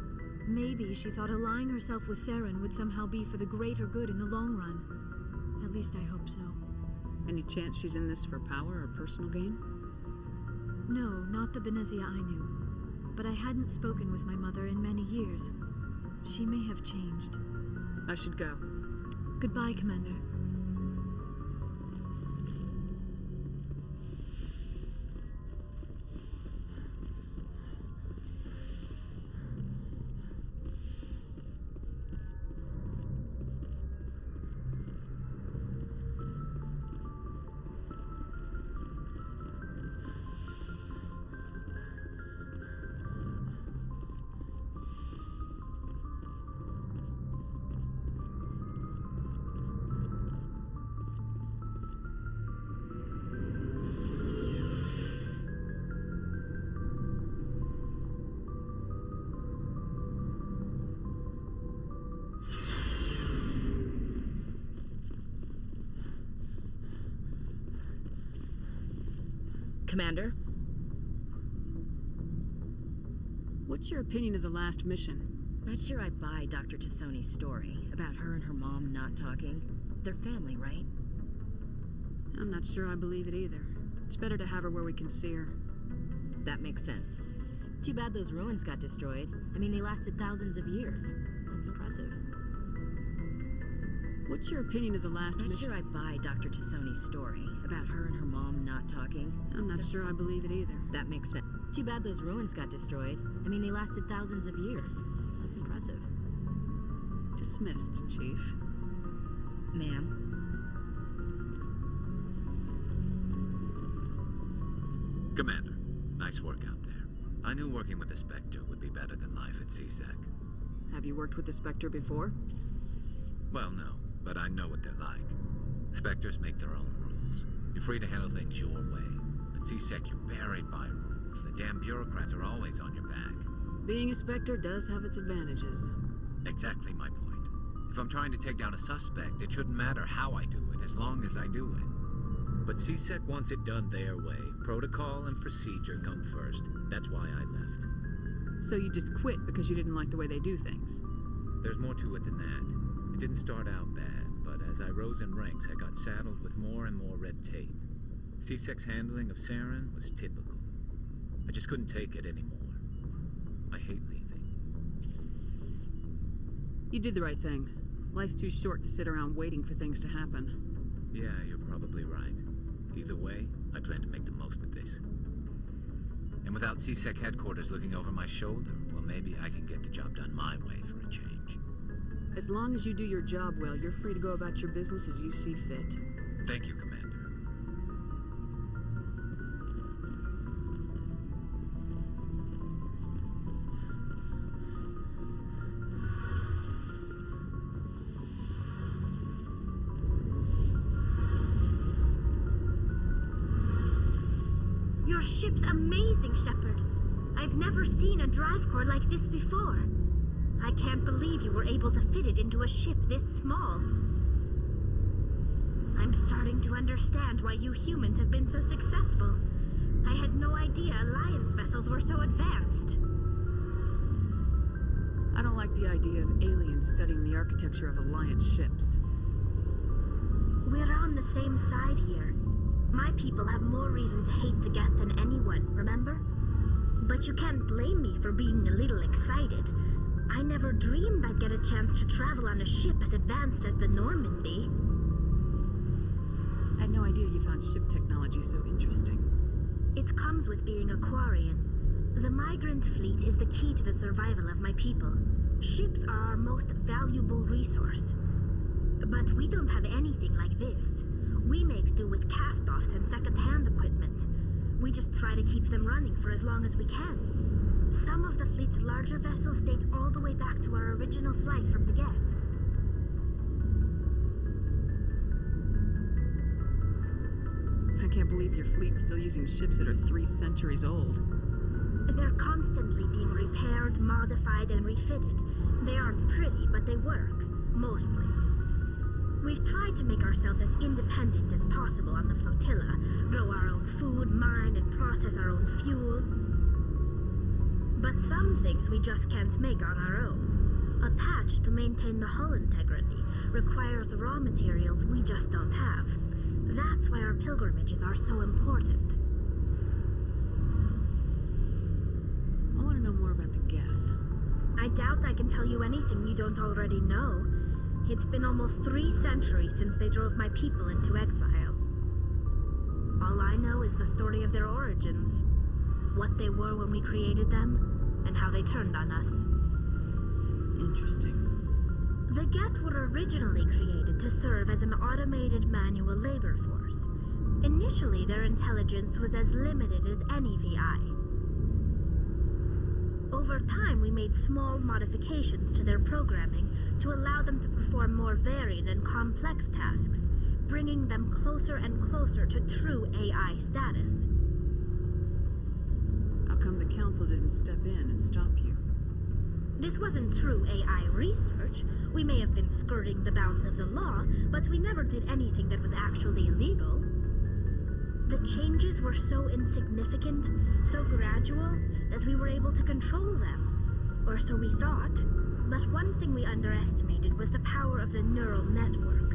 S5: Maybe she thought allying herself with Saren would somehow be for the greater good in the long run. At least I hope so.
S4: Any chance she's in this for power or personal gain?
S5: No, not the Benezia I knew. But I hadn't spoken with my mother in many years. She may have changed.
S4: I should go.
S5: Goodbye, Commander.
S6: Commander?
S4: What's your opinion of the last mission?
S6: Not sure I buy Dr. Tassoni's story about her and her mom not talking. They're family, right?
S4: I'm not sure I believe it either. It's better to have her where we can see her.
S6: That makes sense. Too bad those ruins got destroyed. I mean, they lasted thousands of years. That's impressive.
S4: What's your opinion of the last mission?
S6: Not sure I buy Dr. Tassoni's story about her and her mom not talking.
S4: I'm not sure I believe it either.
S6: That makes sense. Too bad those ruins got destroyed. I mean, they lasted thousands of years. That's impressive.
S4: Dismissed, Chief.
S6: Ma'am.
S9: Commander, nice work out there. I knew working with the Spectre would be better than life at CSEC.
S4: Have you worked with the Spectre before?
S9: Well, no, but I know what they're like. Spectres make their own rules. You're free to handle things your way. At C-Sec, you're buried by rules. The damn bureaucrats are always on your back.
S4: Being a Spectre does have its advantages.
S9: Exactly my point. If I'm trying to take down a suspect, it shouldn't matter how I do it, as long as I do it. But C-Sec wants it done their way. Protocol and procedure come first. That's why I left.
S4: So you just quit because you didn't like the way they do things?
S9: There's more to it than that. It didn't start out bad, but as I rose in ranks, I got saddled with more and more red tape. C-Sec's handling of Saren was typical. I just couldn't take it anymore. I hate leaving.
S4: You did the right thing. Life's too short to sit around waiting for things to happen.
S9: Yeah, you're probably right. Either way, I plan to make the most of this. And without C-Sec headquarters looking over my shoulder, well, maybe I can get the job done my way for a change.
S4: As long as you do your job well, you're free to go about your business as you see fit.
S9: Thank you, Commander.
S3: Your ship's amazing, Shepard. I've never seen a drive core like this before. I can't believe you were able to fit it into a ship this small. I'm starting to understand why you humans have been so successful. I had no idea Alliance vessels were so advanced.
S4: I don't like the idea of aliens studying the architecture of Alliance ships.
S3: We're on the same side here. My people have more reason to hate the Geth than anyone, remember? But you can't blame me for being a little excited. I never dreamed I'd get a chance to travel on a ship as advanced as the Normandy.
S4: I had no idea you found ship technology so interesting.
S3: It comes with being a Quarian. The migrant fleet is the key to the survival of my people. Ships are our most valuable resource. But we don't have anything like this. We make do with cast-offs and second-hand equipment. We just try to keep them running for as long as we can. Some of the fleet's larger vessels date all the way back to our original flight from the Geth.
S4: I can't believe your fleet's still using ships that are 3 centuries old.
S3: They're constantly being repaired, modified, and refitted. They aren't pretty, but they work. Mostly. We've tried to make ourselves as independent as possible on the flotilla, grow our own food, mine, and process our own fuel. But some things we just can't make on our own. A patch to maintain the hull integrity requires raw materials we just don't have. That's why our pilgrimages are so important.
S4: I want to know more about the Geth.
S3: I doubt I can tell you anything you don't already know. It's been almost 3 centuries since they drove my people into exile. All I know is the story of their origins, what they were when we created them, and how they turned on us.
S4: Interesting.
S3: The Geth were originally created to serve as an automated manual labor force. Initially, their intelligence was as limited as any VI. Over time, we made small modifications to their programming to allow them to perform more varied and complex tasks, bringing them closer and closer to true AI status.
S4: How come the Council didn't step in and stop you?
S3: This wasn't true AI research. We may have been skirting the bounds of the law, but we never did anything that was actually illegal. The changes were so insignificant, so gradual, that we were able to control them. Or so we thought. But one thing we underestimated was the power of the neural network.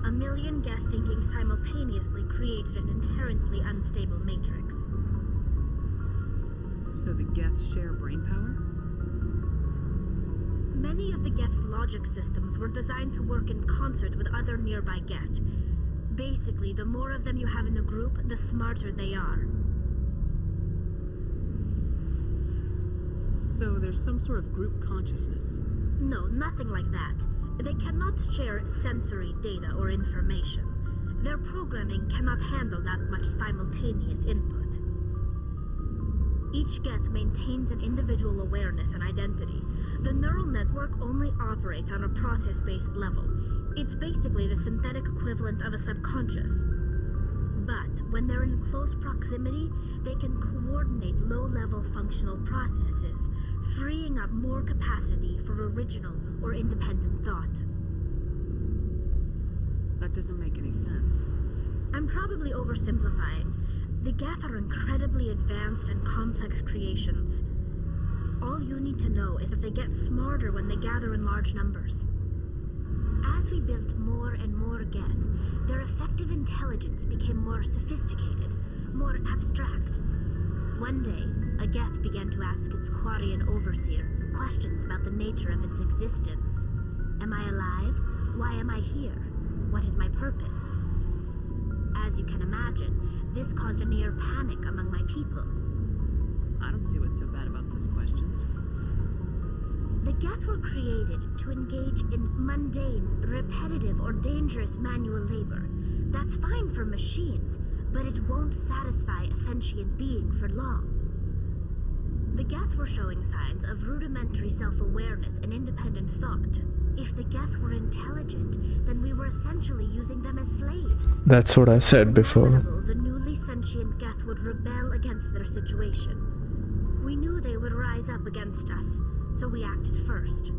S3: 1 million Geth thinking simultaneously created an inherently unstable matrix.
S4: So the Geth share brainpower?
S3: Many of the Geth's logic systems were designed to work in concert with other nearby Geth. Basically, the more of them you have in a group, the smarter they are.
S4: So there's some sort of group consciousness?
S3: No, nothing like that. They cannot share sensory data or information. Their programming cannot handle that much simultaneous input. Each Geth maintains an individual awareness and identity. The neural network only operates on a process-based level. It's basically the synthetic equivalent of a subconscious. But when they're in close proximity, they can coordinate low-level functional processes, freeing up more capacity for original or independent thought.
S4: That doesn't make any sense.
S3: I'm probably oversimplifying. The Geth are incredibly advanced and complex creations. All you need to know is that they get smarter when they gather in large numbers. As we built more and more Geth, their effective intelligence became more sophisticated, more abstract. One day, a Geth began to ask its Quarian overseer questions about the nature of its existence. Am I alive? Why am I here? What is my purpose? As you can imagine, this caused a near panic among my people.
S4: I don't see what's so bad about those questions.
S3: The Geth were created to engage in mundane, repetitive, or dangerous manual labor. That's fine for machines, but it won't satisfy a sentient being for long. The Geth were showing signs of rudimentary self-awareness and independent thought. If the Geth were intelligent, then we were essentially using them as slaves.
S1: That's what I said before.
S3: The newly sentient Geth would rebel against their situation. We knew they would rise up against us, so we acted first.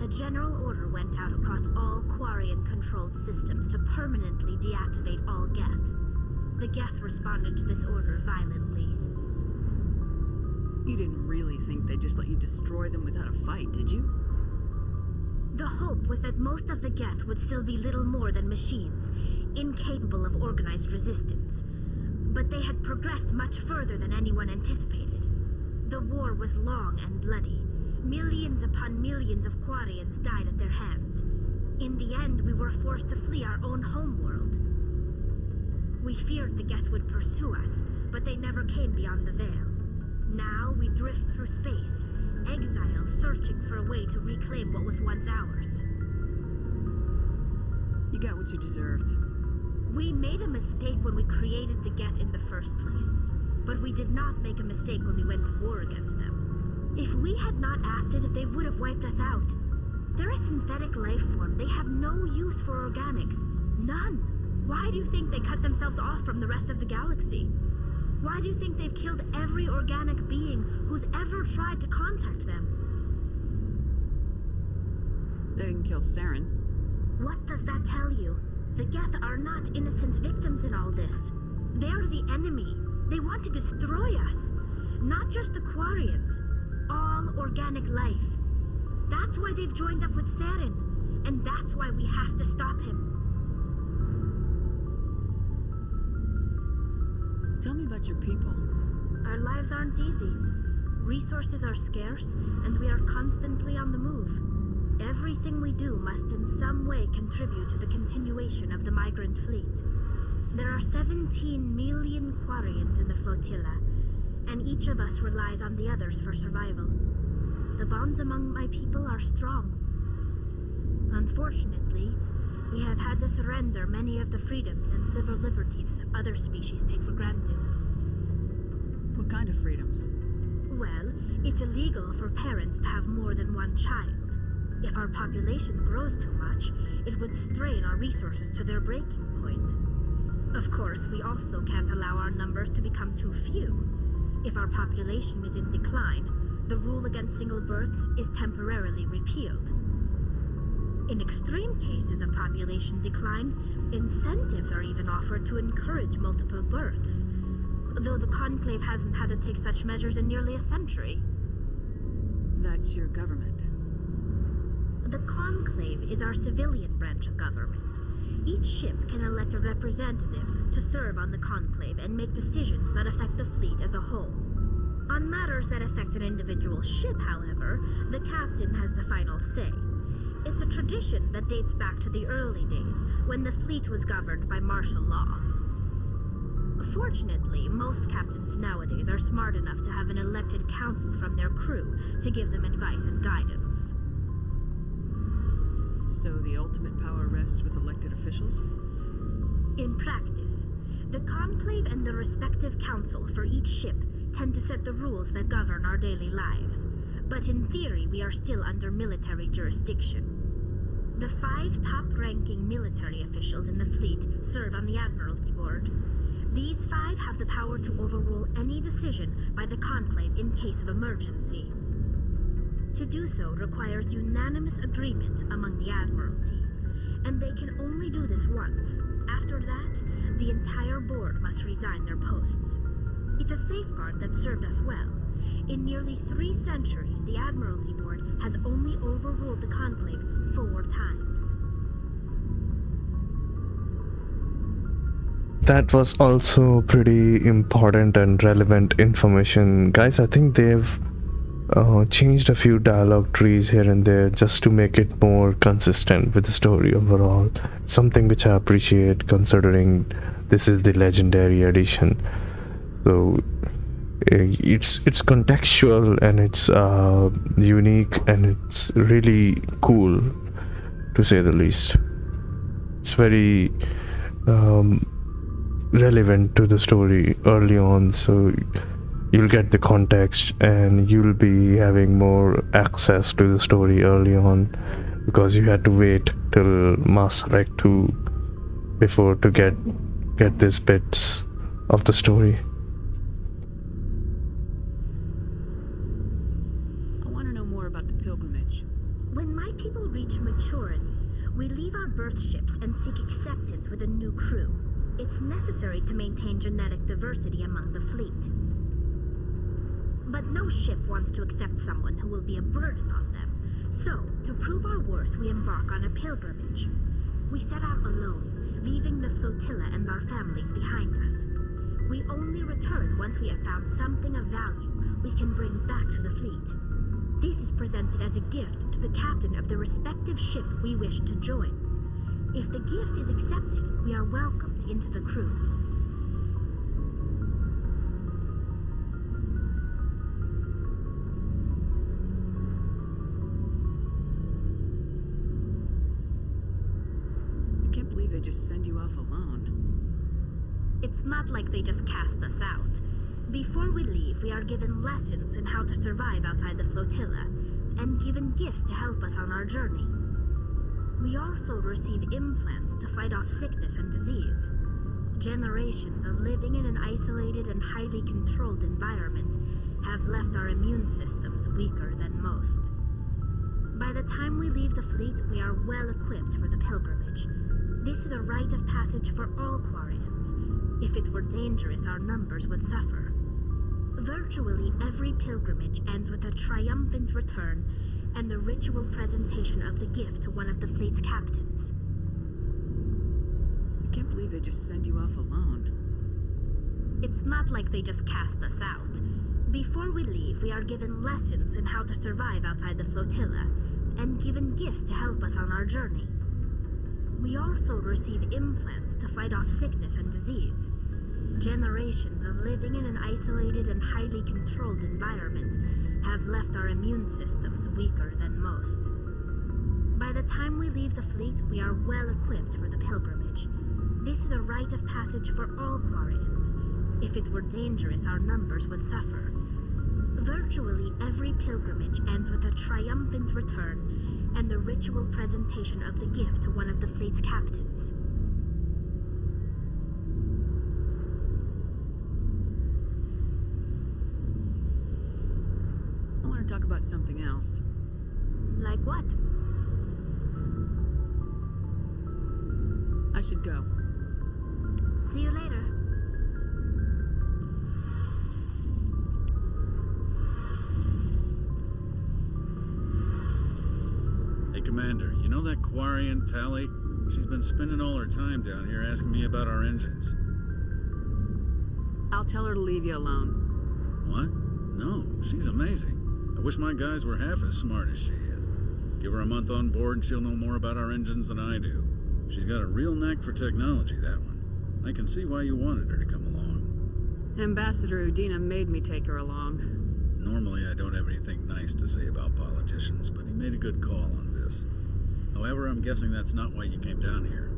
S3: A general order went out across all Quarian-controlled systems to permanently deactivate all Geth. The Geth responded to this order violently.
S4: You didn't really think they'd just let you destroy them without a fight, did you?
S3: The hope was that most of the Geth would still be little more than machines, incapable of organized resistance. But they had progressed much further than anyone anticipated. The war was long and bloody. Millions upon millions of Quarians died at their hands. In the end, we were forced to flee our own homeworld. We feared the Geth would pursue us, but they never came beyond the Veil. Now we drift through space, exile searching for a way to reclaim what was once ours.
S4: You got what you deserved.
S3: We made a mistake when we created the Geth in the first place, but we did not make a mistake when we went to war against them. If we had not acted, they would have wiped us out. They're a synthetic life form. They have no use for organics. None. Why do you think they cut themselves off from the rest of the galaxy? Why do you think they've killed every organic being who's ever tried to contact them?
S4: They didn't kill Saren.
S3: What does that tell you? The Geth are not innocent victims in all this. They're the enemy. They want to destroy us. Not just the Quarians. All organic life. That's why they've joined up with Saren. And that's why we have to stop him.
S4: Tell me about your people.
S3: Our lives aren't easy. Resources are scarce, and we are constantly on the move. Everything we do must in some way contribute to the continuation of the migrant fleet. There are 17 million Quarians in the flotilla, and each of us relies on the others for survival. The bonds among my people are strong. Unfortunately, we have had to surrender many of the freedoms and civil liberties other species take for granted.
S4: What kind of freedoms?
S3: Well, it's illegal for parents to have more than one child. If our population grows too much, it would strain our resources to their breaking point. Of course, we also can't allow our numbers to become too few. If our population is in decline, the rule against single births is temporarily repealed. In extreme cases of population decline, incentives are even offered to encourage multiple births, though the Conclave hasn't had to take such measures in nearly a century.
S4: That's your government.
S3: The Conclave is our civilian branch of government. Each ship can elect a representative to serve on the Conclave and make decisions that affect the fleet as a whole. On matters that affect an individual ship, however, the captain has the final say. It's a tradition that dates back to the early days, when the fleet was governed by martial law. Fortunately, most captains nowadays are smart enough to have an elected council from their crew to give them advice and guidance.
S4: So the ultimate power rests with elected officials?
S3: In practice, the Conclave and the respective council for each ship tend to set the rules that govern our daily lives. But in theory, we are still under military jurisdiction. The 5 top-ranking military officials in the fleet serve on the Admiralty Board. These 5 have the power to overrule any decision by the Conclave in case of emergency. To do so requires unanimous agreement among the Admiralty, and they can only do this once. After that, the entire board must resign their posts. It's a safeguard that served us well. In nearly 3 centuries, the Admiralty Board has only overruled the Conclave 4 times.
S13: That was also pretty important and relevant information. Guys, I think they've changed a few dialogue trees here and there just to make it more consistent with the story overall. Something which I appreciate considering this is the Legendary Edition. So it's contextual and it's unique and it's really cool, to say the least. It's very relevant to the story early on, so you'll get the context and you'll be having more access to the story early on, because you had to wait till Mass Effect 2 before to get these bits of the story.
S3: When my people reach maturity, we leave our birth ships and seek acceptance with a new crew. It's necessary to maintain genetic diversity among the fleet. But no ship wants to accept someone who will be a burden on them. So, to prove our worth, we embark on a pilgrimage. We set out alone, leaving the flotilla and our families behind us. We only return once we have found something of value we can bring back to the fleet. This is presented as a gift to the captain of the respective ship we wish to join. If the gift is accepted, we are welcomed into the crew.
S4: I can't believe they just send you off alone.
S3: It's not like they just cast us out. Before we leave, we are given lessons in how to survive outside the flotilla, and given gifts to help us on our journey. We also receive implants to fight off sickness and disease. Generations of living in an isolated and highly controlled environment have left our immune systems weaker than most. By the time we leave the fleet, we are well equipped for the pilgrimage. This is a rite of passage for all Quarians. If it were dangerous, our numbers would suffer. Virtually every pilgrimage ends with a triumphant return and the ritual presentation of the gift to one of the fleet's captains.
S4: I can't believe they just send you off alone.
S3: It's not like they just cast us out. Before we leave, we are given lessons in how to survive outside the flotilla, and given gifts to help us on our journey. We also receive implants to fight off sickness and disease. Generations of living in an isolated and highly controlled environment have left our immune systems weaker than most. By the time we leave the fleet, we are well equipped for the pilgrimage. This is a rite of passage for all Quarians. If it were dangerous, our numbers would suffer. Virtually every pilgrimage ends with a triumphant return and the ritual presentation of the gift to one of the fleet's captains.
S4: I want to talk about something else.
S3: Like what?
S4: I should go.
S3: See you later.
S11: Hey, Commander, you know that Quarian, Tally? She's been spending all her time down here asking me about our engines.
S4: I'll tell her to leave you alone.
S11: What? No, she's amazing. I wish my guys were half as smart as she is. Give her a month on board and she'll know more about our engines than I do. She's got a real knack for technology, that one. I can see why you wanted her to come along.
S4: Ambassador Udina made me take her along.
S11: Normally I don't have anything nice to say about politicians, but he made a good call on this. However, I'm guessing that's not why you came down here.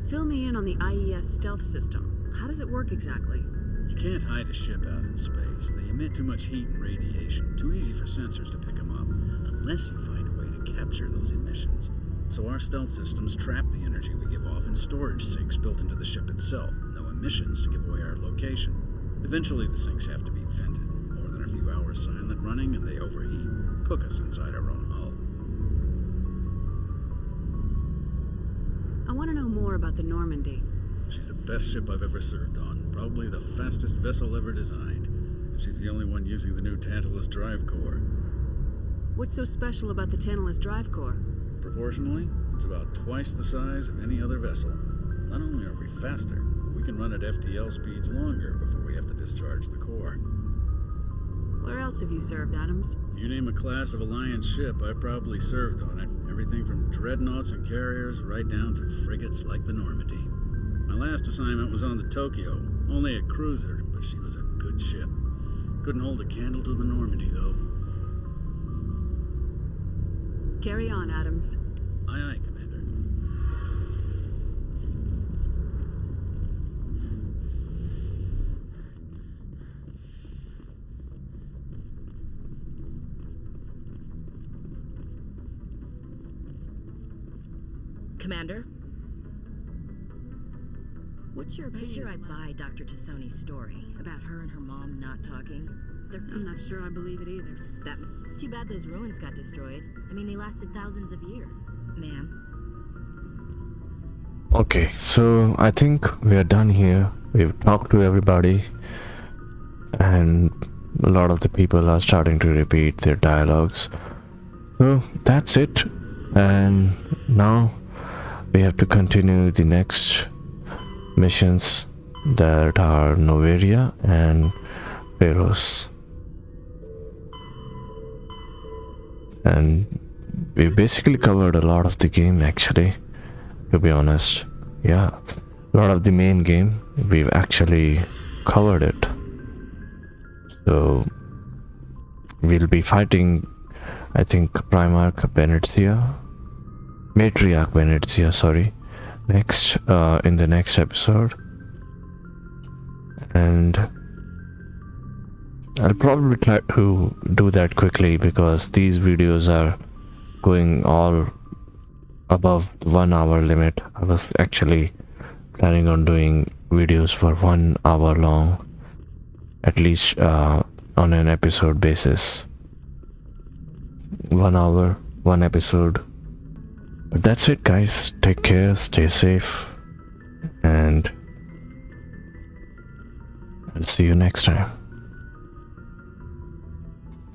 S4: Fill me in on the IES stealth system. How does it work exactly?
S11: You can't hide a ship out in space. They emit too much heat and radiation. Too easy for sensors to pick them up. unless you find a way to capture those emissions. So our stealth systems trap the energy we give off in storage sinks built into the ship itself. No emissions to give away our location. Eventually the sinks have to be vented. More than a few hours silent running and they overheat. Cook us inside our own hull.
S4: I want to know more about the Normandy.
S11: She's the best ship I've ever served on. Probably the fastest vessel ever designed. And she's the only one using the new Tantalus drive core.
S4: What's so special about the Tantalus drive core?
S11: Proportionally, it's about twice the size of any other vessel. Not only are we faster, we can run at FTL speeds longer before we have to discharge the core.
S4: Where else have you served, Adams?
S11: If you name a class of Alliance ship, I've probably served on it. Everything from dreadnoughts and carriers right down to frigates like the Normandy. My last assignment was on the Tokyo, only a cruiser, but she was a good ship. Couldn't hold a candle to the Normandy, though.
S4: Carry on, Adams.
S11: Aye, aye, Commander.
S6: Commander?
S4: What's your opinion?
S6: Not sure I buy Dr. Tassoni's story about her and her mom not talking.
S4: I'm not sure I believe it either.
S6: That too bad those ruins got destroyed. I mean, they lasted thousands of years. Ma'am.
S1: Okay, so I think we are done here. We've talked to everybody, and a lot of the people are starting to repeat their dialogues. So that's it, and now we have to continue the next missions that are Noveria and Pharos. And we basically covered a lot of the game, actually, to be honest. Yeah, a lot of the main game we've actually covered it. So we'll be fighting, I think, Matriarch Venezia, sorry, next in the next episode. And I'll probably try to do that quickly because these videos are going all above 1 hour limit. I was actually planning on doing videos for 1 hour long, at least on an episode basis. 1 hour, 1 episode. But that's it, guys. Take care, stay safe, and I'll see you next time.